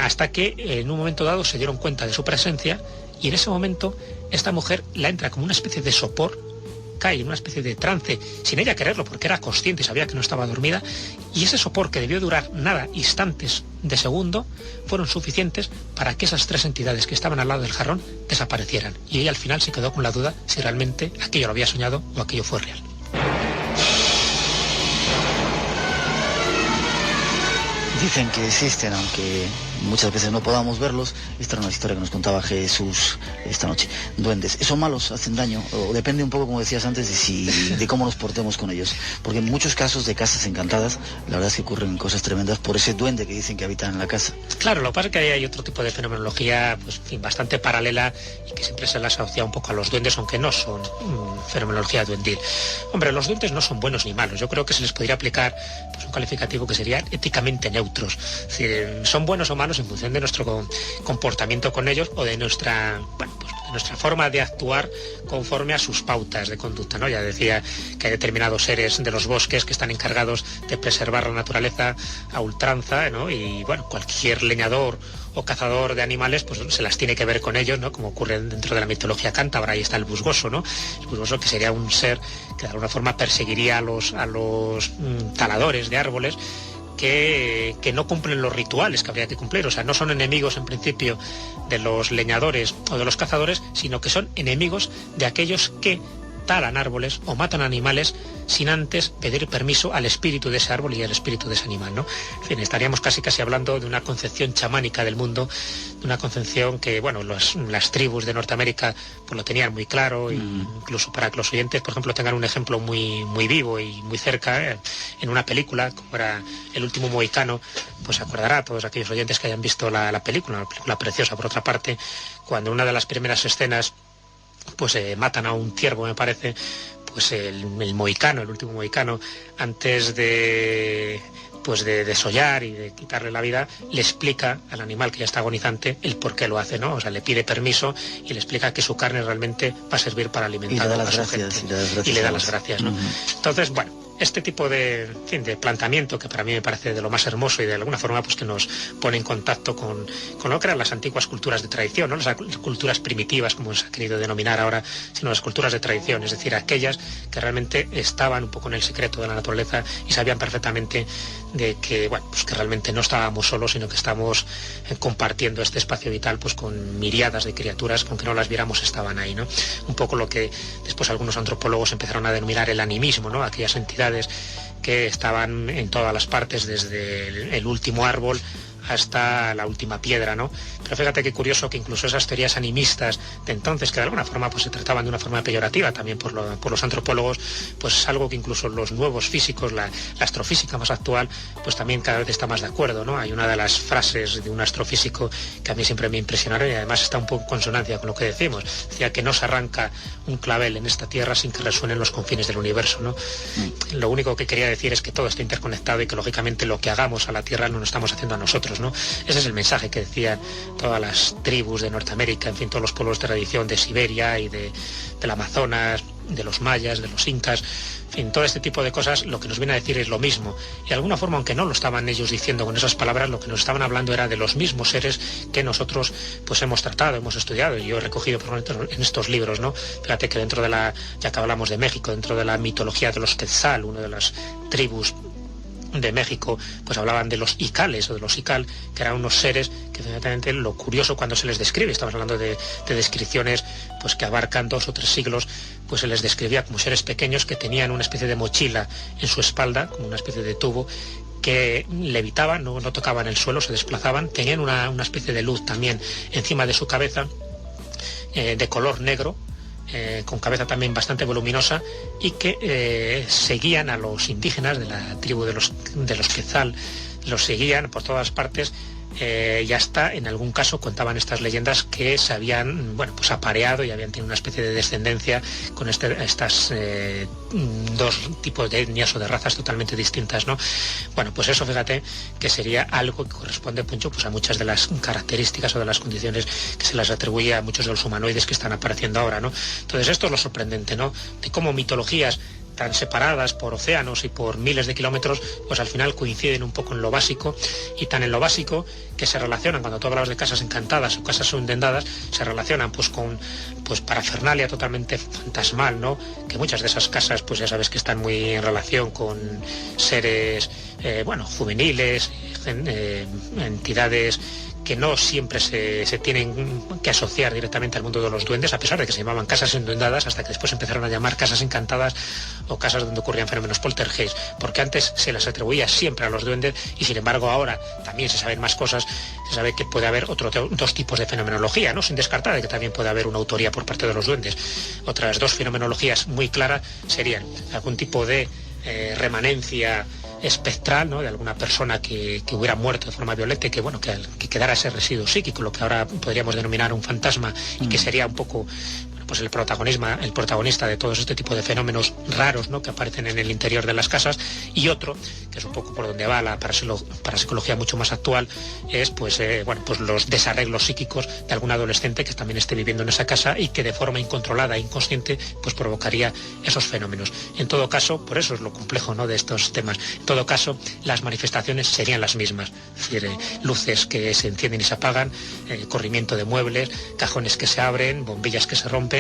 Hasta que en un momento dado se dieron cuenta de su presencia, y en ese momento esta mujer la entra como una especie de sopor, cae en una especie de trance, sin ella quererlo, porque era consciente y sabía que no estaba dormida, y ese sopor, que debió durar nada, instantes de segundo, fueron suficientes para que esas 3 entidades que estaban al lado del jarrón desaparecieran, y ella al final se quedó con la duda si realmente aquello lo había soñado o aquello fue real. Dicen que existen, aunque muchas veces no podamos verlos. Esta era una historia que nos contaba Jesús esta noche. Duendes, ¿son malos? ¿Hacen daño? O depende un poco, como decías antes, de cómo nos portemos con ellos. Porque en muchos casos de casas encantadas, la verdad es que ocurren cosas tremendas por ese duende que dicen que habita en la casa. Claro, lo que pasa es que ahí hay otro tipo de fenomenología, pues, en fin, bastante paralela, y que siempre se la asocia un poco a los duendes, aunque no son fenomenología duendil. Hombre, los duendes no son buenos ni malos. Yo creo que se les podría aplicar, pues, un calificativo que sería éticamente neutros. Es decir, son buenos o malos en función de nuestro comportamiento con ellos, o de nuestra, bueno, pues, de nuestra forma de actuar conforme a sus pautas de conducta, ¿no? Ya decía que hay determinados seres de los bosques que están encargados de preservar la naturaleza a ultranza, ¿no? Y bueno, cualquier leñador o cazador de animales, pues se las tiene que ver con ellos, ¿no? Como ocurre dentro de la mitología cántabra. Ahí está el busgoso, ¿no? El busgoso, que sería un ser que de alguna forma perseguiría a los taladores de árboles que no cumplen los rituales que habría que cumplir. O sea, no son enemigos en principio de los leñadores o de los cazadores, sino que son enemigos de aquellos que talan árboles o matan animales sin antes pedir permiso al espíritu de ese árbol y al espíritu de ese animal, ¿no? En fin, estaríamos casi hablando de una concepción chamánica del mundo, de una concepción que, bueno, las tribus de Norteamérica pues lo tenían muy claro, incluso para que los oyentes, por ejemplo, tengan un ejemplo muy, muy vivo y muy cerca, en una película, como era El último mohicano, pues se acordará a todos aquellos oyentes que hayan visto la película, una película preciosa por otra parte, cuando en una de las primeras escenas pues matan a un ciervo, me parece, pues el mohicano, el último mohicano, antes de desollar y de quitarle la vida, le explica al animal que ya está agonizante el por qué lo hace, ¿no? O sea, le pide permiso y le explica que su carne realmente va a servir para alimentar a su gente. Y le da las gracias, ¿no? Entonces, bueno, este tipo de planteamiento, que para mí me parece de lo más hermoso y de alguna forma pues que nos pone en contacto con lo que eran las antiguas culturas de tradición, no las culturas primitivas, como se ha querido denominar ahora, sino las culturas de tradición, es decir, aquellas que realmente estaban un poco en el secreto de la naturaleza y sabían perfectamente de que, bueno, pues que realmente no estábamos solos, sino que estamos compartiendo este espacio vital pues con miriadas de criaturas, que aunque no las viéramos estaban ahí, ¿no? Un poco lo que después algunos antropólogos empezaron a denominar el animismo, ¿no? Aquellas entidades que estaban en todas las partes, desde el último árbol hasta la última piedra, ¿no? Pero fíjate qué curioso que incluso esas teorías animistas de entonces, que de alguna forma pues se trataban de una forma peyorativa también por los antropólogos, pues es algo que incluso los nuevos físicos, la astrofísica más actual, pues también cada vez está más de acuerdo, ¿no? Hay una de las frases de un astrofísico que a mí siempre me impresionaron y además está un poco en consonancia con lo que decimos. Decía que no se arranca un clavel en esta tierra sin que resuenen los confines del universo, ¿no? Lo único que quería decir es que todo está interconectado y que lógicamente lo que hagamos a la tierra no lo estamos haciendo a nosotros, ¿no? Ese es el mensaje que decían todas las tribus de Norteamérica, en fin, todos los pueblos de tradición de Siberia y del Amazonas, de los mayas, de los incas, en fin, todo este tipo de cosas lo que nos viene a decir es lo mismo. Y de alguna forma, aunque no lo estaban ellos diciendo con esas palabras, lo que nos estaban hablando era de los mismos seres que nosotros pues hemos tratado, hemos estudiado, y yo he recogido por ejemplo en estos libros, ¿no? Fíjate que dentro de ya que hablamos de México, dentro de la mitología de los Quetzal, una de las tribus de México, pues hablaban de los icales o de los ical, que eran unos seres que evidentemente lo curioso cuando se les describe, estamos hablando de descripciones pues que abarcan 2 o 3 siglos, pues se les describía como seres pequeños que tenían una especie de mochila en su espalda, como una especie de tubo, que levitaban, no tocaban el suelo, se desplazaban, tenían una especie de luz también encima de su cabeza, de color negro, con cabeza también bastante voluminosa, y que seguían a los indígenas de la tribu de los Quetzal, los seguían por todas partes. Y hasta en algún caso contaban estas leyendas que se habían pues apareado y habían tenido una especie de descendencia con estas dos tipos de etnias o de razas totalmente distintas, ¿no? Bueno, pues eso, fíjate, que sería algo que corresponde mucho pues a muchas de las características o de las condiciones que se las atribuye a muchos de los humanoides que están apareciendo ahora, ¿no? Entonces esto es lo sorprendente, ¿no? De cómo mitologías tan separadas por océanos y por miles de kilómetros, pues al final coinciden un poco en lo básico, y tan en lo básico que se relacionan, cuando tú hablabas de casas encantadas o casas endendadas, se relacionan pues con parafernalia totalmente fantasmal, ¿no? Que muchas de esas casas, pues ya sabes que están muy en relación con seres, juveniles, entidades que no siempre se tienen que asociar directamente al mundo de los duendes, a pesar de que se llamaban casas enduendadas, hasta que después empezaron a llamar casas encantadas o casas donde ocurrían fenómenos poltergeist, porque antes se las atribuía siempre a los duendes, y sin embargo ahora también se saben más cosas. Se sabe que puede haber dos tipos de fenomenología, ¿no? Sin descartar de que también puede haber una autoría por parte de los duendes. Otras dos fenomenologías muy claras serían algún tipo de remanencia espectral, ¿no? De alguna persona que hubiera muerto de forma violenta y que quedara ese residuo psíquico, lo que ahora podríamos denominar un fantasma, y que sería un poco pues el protagonista de todos este tipo de fenómenos raros, ¿no? Que aparecen en el interior de las casas. Y otro, que es un poco por donde va la parapsicología mucho más actual, es pues los desarreglos psíquicos de algún adolescente que también esté viviendo en esa casa y que de forma incontrolada e inconsciente pues provocaría esos fenómenos. En todo caso, por eso es lo complejo, ¿no? De estos temas. En todo caso, las manifestaciones serían las mismas, es decir, luces que se encienden y se apagan, corrimiento de muebles, cajones que se abren, bombillas que se rompen,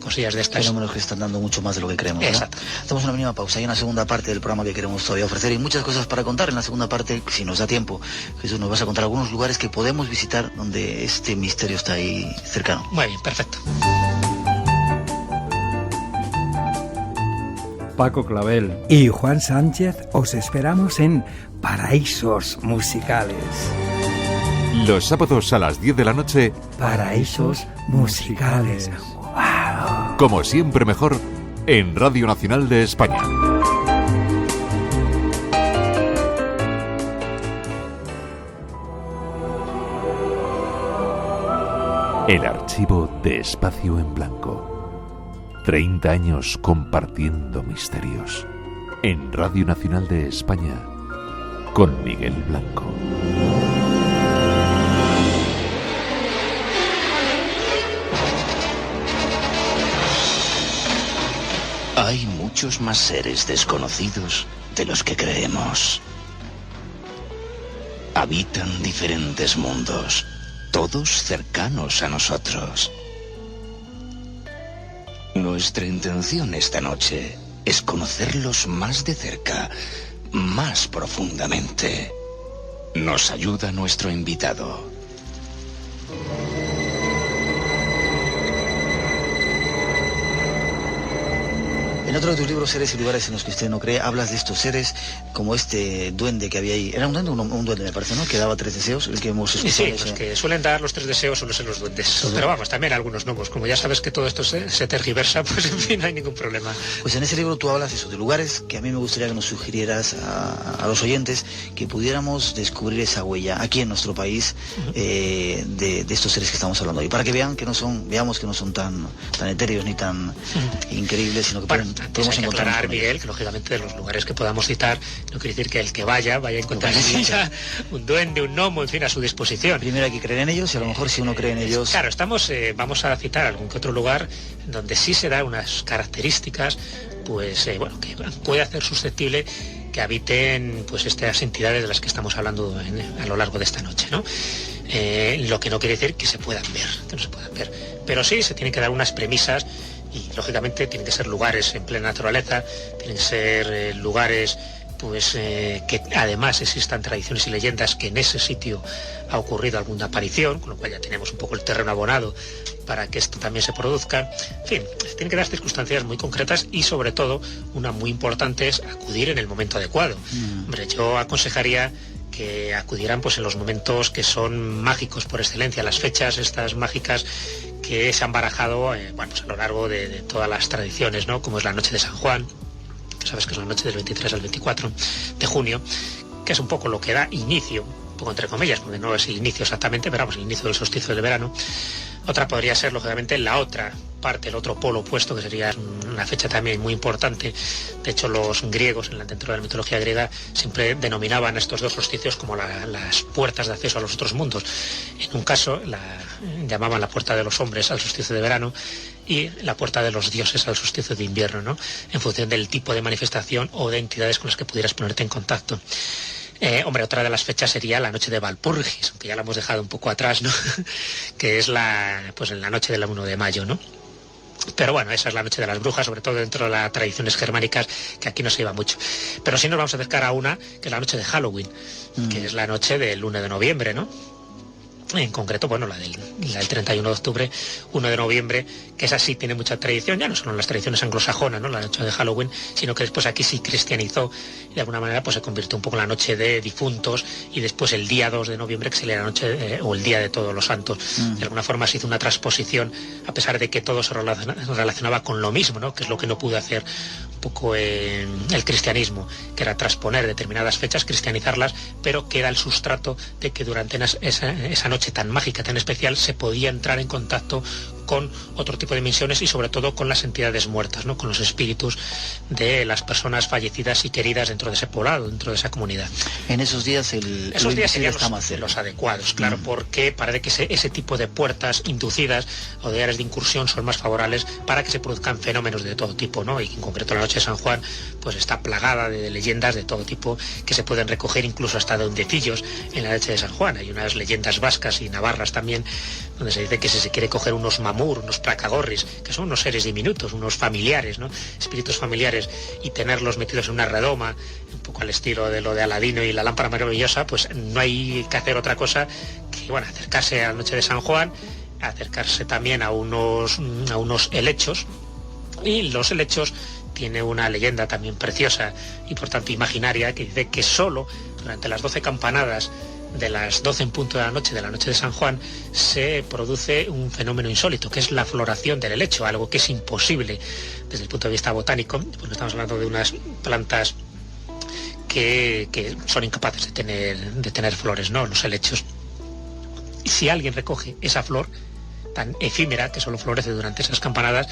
cosillas de estas. Fenómenos que están dando mucho más de lo que creemos, ¿no? Exacto. Hacemos una mínima pausa. Hay una segunda parte del programa que queremos todavía ofrecer y muchas cosas para contar en la segunda parte, si nos da tiempo. Jesús, nos vas a contar algunos lugares que podemos visitar donde este misterio está ahí cercano. Muy bien, perfecto. Paco Clavel y Juan Sánchez os esperamos en Paraísos Musicales. Los sábados a las 10 de la noche, Paraísos Musicales. ¡Wow! Como siempre mejor, en Radio Nacional de España. El archivo de Espacio en Blanco. 30 años compartiendo misterios. En Radio Nacional de España, con Miguel Blanco. Hay muchos más seres desconocidos de los que creemos. Habitan diferentes mundos, todos cercanos a nosotros. Nuestra intención esta noche es conocerlos más de cerca, más profundamente. Nos ayuda nuestro invitado. En otro de tus libros, Seres y lugares en los que usted no cree, hablas de estos seres como este duende que había ahí. Era un duende, un duende me parece, ¿no? Que daba 3 deseos, el que hemos escuchado. Sí, los que suelen dar los 3 deseos suelen ser los duendes. Pero vamos, también algunos gnomos. Como ya sabes que todo esto se tergiversa, pues en fin, no hay ningún problema. Pues en ese libro tú hablas eso, de lugares que a mí me gustaría que nos sugirieras a los oyentes, que pudiéramos descubrir esa huella aquí en nuestro país de estos seres que estamos hablando hoy, para que veamos que no son tan etéreos ni tan increíbles, sino que podemos hay que aclarar, Miguel, que lógicamente de los lugares que podamos citar no quiere decir que el que vaya a encontrar un duende, un gnomo, en fin, a su disposición. Primero hay que creer en ellos y a lo mejor si uno cree en ellos... Claro, vamos a citar algún que otro lugar donde sí se dan unas características, pues que puede hacer susceptible que habiten pues estas entidades de las que estamos hablando a lo largo de esta noche, ¿no? Lo que no quiere decir que no se puedan ver, pero sí se tienen que dar unas premisas. Y lógicamente tienen que ser lugares en plena naturaleza, tienen que ser lugares pues que además existan tradiciones y leyendas que en ese sitio ha ocurrido alguna aparición, con lo cual ya tenemos un poco el terreno abonado para que esto también se produzca. En fin, tienen que dar circunstancias muy concretas y sobre todo una muy importante es acudir en el momento adecuado. Hombre, yo aconsejaría que acudieran pues en los momentos que son mágicos por excelencia, las fechas estas mágicas que se han barajado pues a lo largo de todas las tradiciones, ¿no? Como es la noche de San Juan, que sabes que es la noche del 23 al 24 de junio, que es un poco lo que da inicio, un poco entre comillas, porque no es el inicio exactamente, pero vamos, el inicio del solsticio del verano. Otra podría ser, lógicamente, la otra parte, el otro polo opuesto, que sería una fecha también muy importante. De hecho, los griegos, dentro de la mitología griega, siempre denominaban estos dos solsticios como las puertas de acceso a los otros mundos. En un caso, llamaban la puerta de los hombres al solsticio de verano y la puerta de los dioses al solsticio de invierno, ¿no? En función del tipo de manifestación o de entidades con las que pudieras ponerte en contacto. Otra de las fechas sería la noche de Valpurgis, aunque ya la hemos dejado un poco atrás, ¿no? Que es en la noche del 1 de mayo, ¿no? Pero bueno, esa es la noche de las brujas, sobre todo dentro de las tradiciones germánicas, que aquí no se iba mucho. Pero sí nos vamos a acercar a una, que es la noche de Halloween, que es la noche del 1 de noviembre, ¿no? En concreto, bueno, la del 31 de octubre, 1 de noviembre, que esa sí tiene mucha tradición, ya no solo en las tradiciones anglosajonas, ¿no? La noche de Halloween, sino que después aquí sí cristianizó y de alguna manera pues se convirtió un poco en la noche de difuntos, y después el día 2 de noviembre, que sería la noche o el día de todos los santos. De alguna forma se hizo una transposición, a pesar de que todo se relacionaba con lo mismo, ¿no? Que es lo que no pudo hacer un poco el cristianismo, que era transponer determinadas fechas, cristianizarlas, pero queda el sustrato de que durante esa noche tan mágica, tan especial, se podía entrar en contacto con otro tipo de dimensiones y sobre todo con las entidades muertas, ¿no? Con los espíritus de las personas fallecidas y queridas dentro de ese poblado, dentro de esa comunidad. En esos días serían los adecuados, claro, porque parece que ese tipo de puertas inducidas o de áreas de incursión son más favorables para que se produzcan fenómenos de todo tipo, ¿no? Y en concreto la noche de San Juan pues está plagada de leyendas de todo tipo que se pueden recoger incluso hasta de ondecillos en la noche de San Juan. Hay unas leyendas vascas y navarras también, donde se dice que si se quiere coger unos unos placagorris, que son unos seres diminutos, unos familiares, ¿no? Espíritus familiares, y tenerlos metidos en una redoma, un poco al estilo de lo de Aladino y la lámpara maravillosa, pues no hay que hacer otra cosa que, bueno, acercarse a la noche de San Juan, acercarse también a unos helechos, y los helechos tiene una leyenda también preciosa y por tanto imaginaria, que dice que solo durante las 12 campanadas de las 12 en punto de la noche de San Juan se produce un fenómeno insólito, que es la floración del helecho, algo que es imposible desde el punto de vista botánico, porque estamos hablando de unas plantas que son incapaces de tener flores, ¿no? Los helechos. Y si alguien recoge esa flor tan efímera que solo florece durante esas campanadas,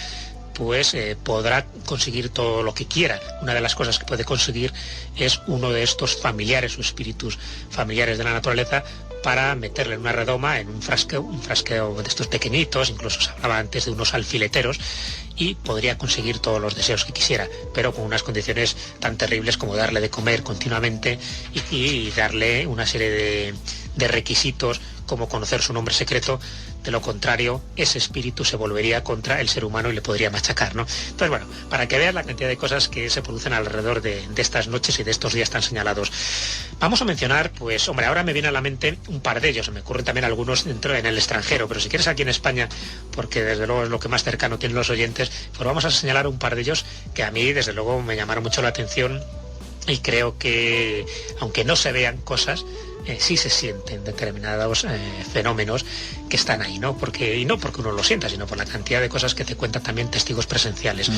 pues podrá conseguir todo lo que quiera. Una de las cosas que puede conseguir es uno de estos familiares o espíritus familiares de la naturaleza, para meterle en una redoma, en un frasqueo de estos pequeñitos, incluso se hablaba antes de unos alfileteros, y podría conseguir todos los deseos que quisiera, pero con unas condiciones tan terribles como darle de comer continuamente y darle una serie de requisitos, como conocer su nombre secreto. De lo contrario, ese espíritu se volvería contra el ser humano y le podría machacar, ¿no? Entonces, bueno, para que veas la cantidad de cosas que se producen alrededor de estas noches y de estos días tan señalados. Vamos a mencionar, pues, ahora me viene a la mente un par de ellos, me ocurren también algunos en el extranjero, pero si quieres aquí en España, porque desde luego es lo que más cercano tienen los oyentes, pues vamos a señalar un par de ellos que a mí, desde luego, me llamaron mucho la atención, y creo que, aunque no se vean cosas, sí se sienten determinados fenómenos que están ahí, ¿no? Y no porque uno lo sienta, sino por la cantidad de cosas que te cuentan también testigos presenciales.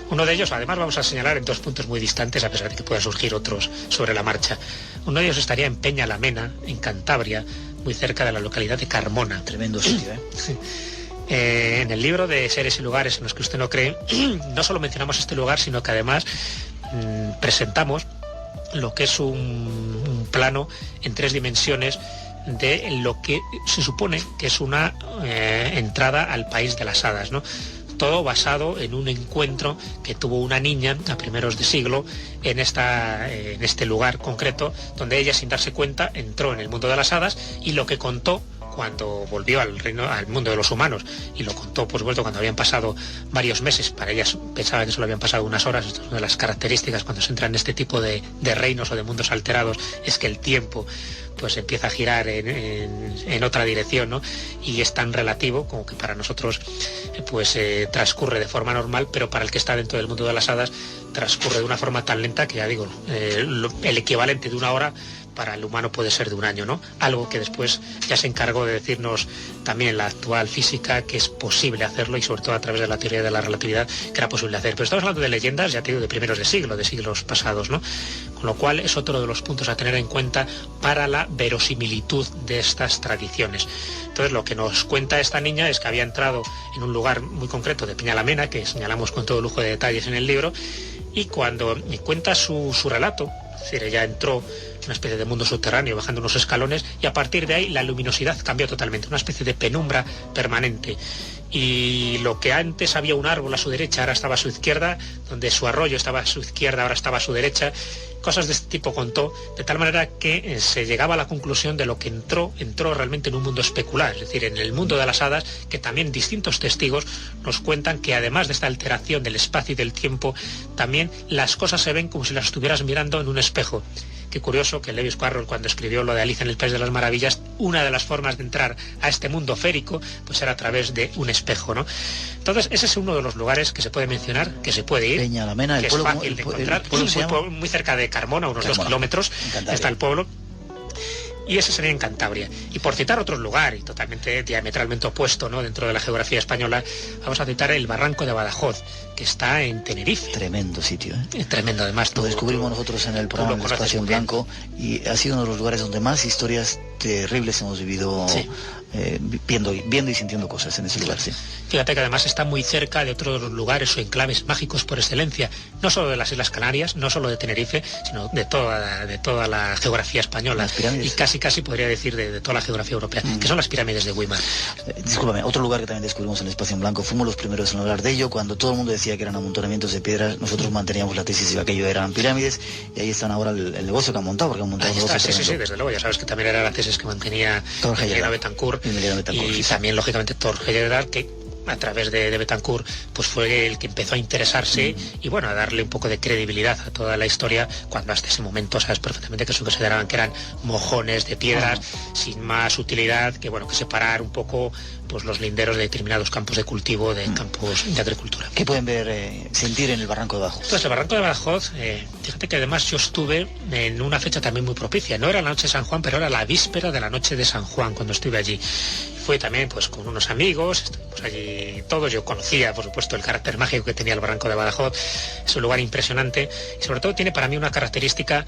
Uno de ellos, además, vamos a señalar en dos puntos muy distantes, a pesar de que puedan surgir otros sobre la marcha. Uno de ellos estaría en Peñalamena, en Cantabria, muy cerca de la localidad de Carmona. Tremendo sitio, En el libro de Seres y Lugares en los que usted no cree, no solo mencionamos este lugar, sino que además presentamos lo que es un plano en 3 dimensiones de lo que se supone que es una entrada al país de las hadas, ¿no? Todo basado en un encuentro que tuvo una niña a primeros de siglo en este lugar concreto, donde ella, sin darse cuenta, entró en el mundo de las hadas, y lo que contó cuando volvió al mundo de los humanos, y lo contó por supuesto cuando habían pasado varios meses, para ellas pensaba que solo habían pasado unas horas. Esto es una de las características cuando se entra en este tipo de reinos o de mundos alterados, es que el tiempo pues empieza a girar en otra dirección, ¿no? Y es tan relativo como que para nosotros pues transcurre de forma normal, pero para el que está dentro del mundo de las hadas transcurre de una forma tan lenta que, ya digo, el equivalente de una hora para el humano puede ser de 1 año, ¿no? Algo que después ya se encargó de decirnos también la actual física, que es posible hacerlo, y sobre todo a través de la teoría de la relatividad, que era posible hacer. Pero estamos hablando de leyendas, ya te digo, de primeros de siglos pasados, ¿no? Con lo cual es otro de los puntos a tener en cuenta para la verosimilitud de estas tradiciones. Entonces lo que nos cuenta esta niña es que había entrado en un lugar muy concreto de Peñalamena, que señalamos con todo lujo de detalles en el libro, y cuando me cuenta su relato, es decir, ella entró en una especie de mundo subterráneo bajando unos escalones, y a partir de ahí la luminosidad cambió totalmente, una especie de penumbra permanente. Y lo que antes había un árbol a su derecha, ahora estaba a su izquierda, donde su arroyo estaba a su izquierda, ahora estaba a su derecha. Cosas de este tipo contó, de tal manera que se llegaba a la conclusión de lo que entró realmente en un mundo especular, es decir, en el mundo de las hadas, que también distintos testigos nos cuentan que además de esta alteración del espacio y del tiempo, también las cosas se ven como si las estuvieras mirando en un espejo. Qué curioso que Lewis Carroll, cuando escribió lo de Alicia en el País de las Maravillas, una de las formas de entrar a este mundo férico pues era a través de un espejo, ¿no? Entonces ese es uno de los lugares que se puede mencionar, que se puede ir, Peñalamena, que es fácil de encontrar, muy cerca de Carmona, unos 2 kilómetros está el pueblo. Y ese sería en Cantabria. Y por citar otro lugar, y totalmente diametralmente opuesto, ¿no?, dentro de la geografía española, vamos a citar el Barranco de Badajoz, que está en Tenerife. Tremendo sitio, ¿eh? Tremendo, además. Lo descubrimos nosotros en el programa El Espacio en Blanco, y ha sido uno de los lugares donde más historias terribles hemos vivido, sí. Viendo y sintiendo cosas en ese lugar, sí. Fíjate que además está muy cerca de otros lugares o enclaves mágicos por excelencia, no solo de las Islas Canarias, no solo de Tenerife, sino de toda la geografía española. Las pirámides. Y casi podría decir de toda la geografía europea, que son las pirámides de Weimar. Discúlpame, otro lugar que también descubrimos en el Espacio en Blanco, fuimos los primeros en hablar de ello. Cuando todo el mundo decía que eran amontonamientos de piedras, nosotros manteníamos la tesis de que aquello eran pirámides, y ahí están ahora el negocio que han montado, porque han montado un negocio. Sí, desde luego, ya sabes que también era la tesis que mantenía Emiliano Betancourt, y también, lógicamente, Thor Heyerdahl, que a través de Betancourt pues fue el que empezó a interesarse y bueno, a darle un poco de credibilidad a toda la historia, cuando hasta ese momento sabes perfectamente que se consideraban que eran mojones de piedras sin más utilidad que bueno, que separar un poco pues los linderos de determinados campos de cultivo de campos de agricultura. ¿Qué pueden ver, sentir en el Barranco de Badajoz? Pues el Barranco de Badajoz, fíjate que además yo estuve en una fecha también muy propicia, no era la noche de San Juan, pero era la víspera de la noche de San Juan cuando estuve allí. Fui también pues con unos amigos, estuvimos allí todos, yo conocía por supuesto el carácter mágico que tenía el Barranco de Badajoz, es un lugar impresionante y sobre todo tiene para mí una característica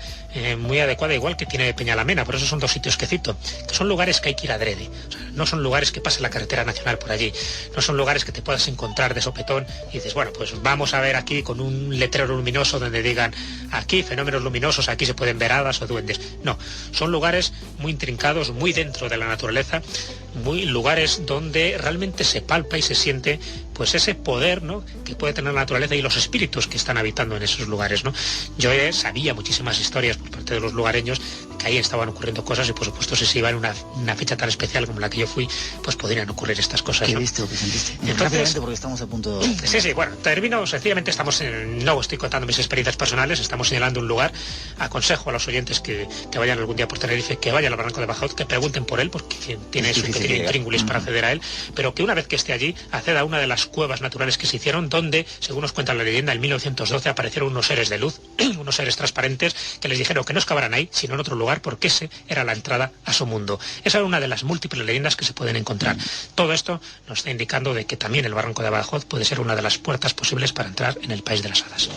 muy adecuada, igual que tiene Peñalamena, por eso son 2 sitios que cito, que son lugares que hay que ir adrede, o sea, no son lugares que pase la carretera nacional por allí, no son lugares que te puedas encontrar de sopetón y dices, bueno, pues vamos a ver aquí con un letrero luminoso donde digan aquí fenómenos luminosos, aquí se pueden ver hadas o duendes, no, son lugares muy intrincados, muy dentro de la naturaleza, muy lugares donde realmente se palpa y se siente pues ese poder, ¿no?, que puede tener la naturaleza y los espíritus que están habitando en esos lugares, ¿no? Yo sabía muchísimas historias por parte de los lugareños que ahí estaban ocurriendo cosas y por supuesto si se iba en una fecha tan especial como la que yo fui, pues podrían ocurrir estas cosas, ¿no? ¿Qué viste o qué sentiste? Entonces, rápidamente, porque estamos a punto de... Sí, bueno, termino, sencillamente no estoy contando mis experiencias personales, estamos señalando un lugar. Aconsejo a los oyentes que vayan algún día por Tenerife, que vayan al Barranco de Badajoz, que pregunten por él, porque tiene su pequeño intríngulis para acceder a él, pero que una vez que esté allí, acceda a una de las cuevas naturales que se hicieron, donde, según nos cuenta la leyenda, en 1912 aparecieron unos seres de luz, unos seres transparentes, que les dijeron que no excavaran ahí, sino en otro lugar, porque ese era la entrada a su mundo. Esa era una de las múltiples leyendas que se pueden encontrar. Todo esto nos está indicando de que también el Barranco de Badajoz puede ser una de las puertas posibles para entrar en el país de las hadas.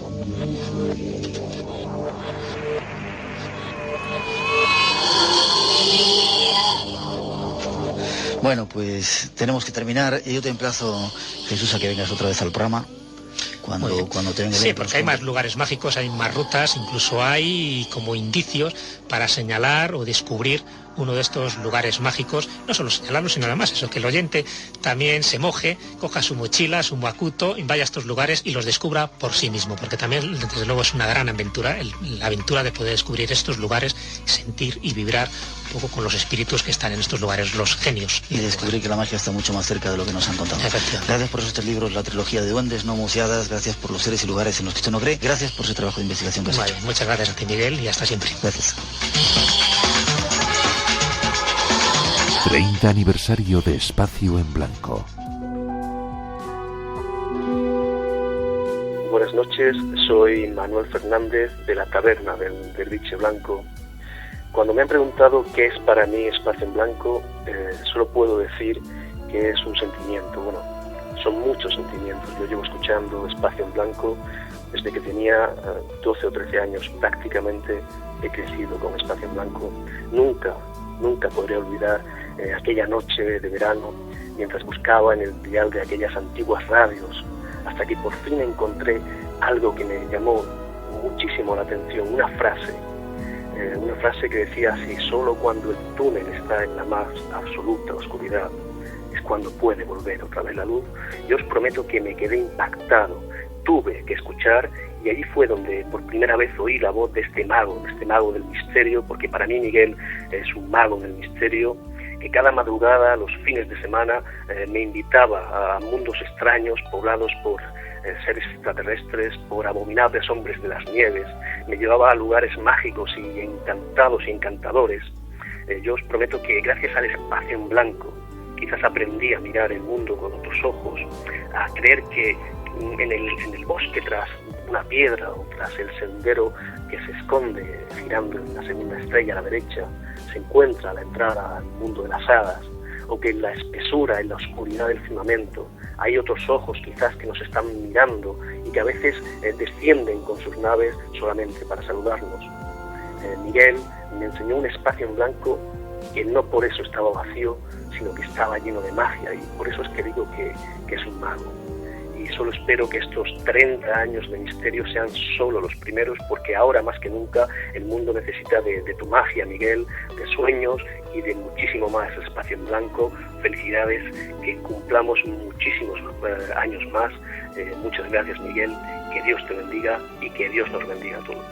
Bueno, pues tenemos que terminar. Yo te emplazo, Jesús, a que vengas otra vez al programa cuando te venga. Sí, porque hay más lugares mágicos, hay más rutas, incluso hay como indicios para señalar o descubrir uno de estos lugares mágicos, no solo señalarlo, sino además eso, que el oyente también se moje, coja su mochila, su macuto, y vaya a estos lugares y los descubra por sí mismo, porque también, desde luego, es una gran aventura, la aventura de poder descubrir estos lugares, sentir y vibrar un poco con los espíritus que están en estos lugares, los genios. Y descubrir que la magia está mucho más cerca de lo que nos han contado. Gracias por esos 3 libros, la trilogía de duendes no museadas, gracias por los seres y lugares en los que usted no cree, gracias por ese trabajo de investigación que has hecho. Muchas gracias a ti, Miguel, y hasta siempre. Gracias. 30 aniversario de Espacio en Blanco. Buenas noches, soy Manuel Fernández de la Taberna del Derviche Blanco. Cuando me han preguntado qué es para mí Espacio en Blanco, solo puedo decir que es un sentimiento. Bueno, son muchos sentimientos. Yo llevo escuchando Espacio en Blanco desde que tenía 12 o 13 años. Prácticamente he crecido con Espacio en Blanco. Nunca podré olvidar aquella noche de verano mientras buscaba en el dial de aquellas antiguas radios, hasta que por fin encontré algo que me llamó muchísimo la atención, una frase que decía así: solo cuando el túnel está en la más absoluta oscuridad es cuando puede volver otra vez la luz. Yo os prometo que me quedé impactado, tuve que escuchar, y allí fue donde por primera vez oí la voz de este mago del misterio, porque para mí Miguel es un mago del misterio, que cada madrugada, los fines de semana, me invitaba a mundos extraños poblados por seres extraterrestres, por abominables hombres de las nieves. Me llevaba a lugares mágicos y encantados y encantadores. Yo os prometo que gracias al Espacio en Blanco quizás aprendí a mirar el mundo con otros ojos, a creer que en el bosque, tras una piedra o tras el sendero que se esconde girando en la segunda estrella a la derecha, se encuentra la entrada al mundo de las hadas, o que en la espesura, en la oscuridad del firmamento, hay otros ojos quizás que nos están mirando y que a veces descienden con sus naves solamente para saludarnos. Miguel me enseñó un espacio en blanco que no por eso estaba vacío, sino que estaba lleno de magia, y por eso es que digo que es un mago. Y solo espero que estos 30 años de misterio sean solo los primeros, porque ahora más que nunca el mundo necesita de tu magia, Miguel, de sueños y de muchísimo más espacio en blanco. Felicidades, que cumplamos muchísimos años más. Muchas gracias, Miguel, que Dios te bendiga y que Dios nos bendiga a todos.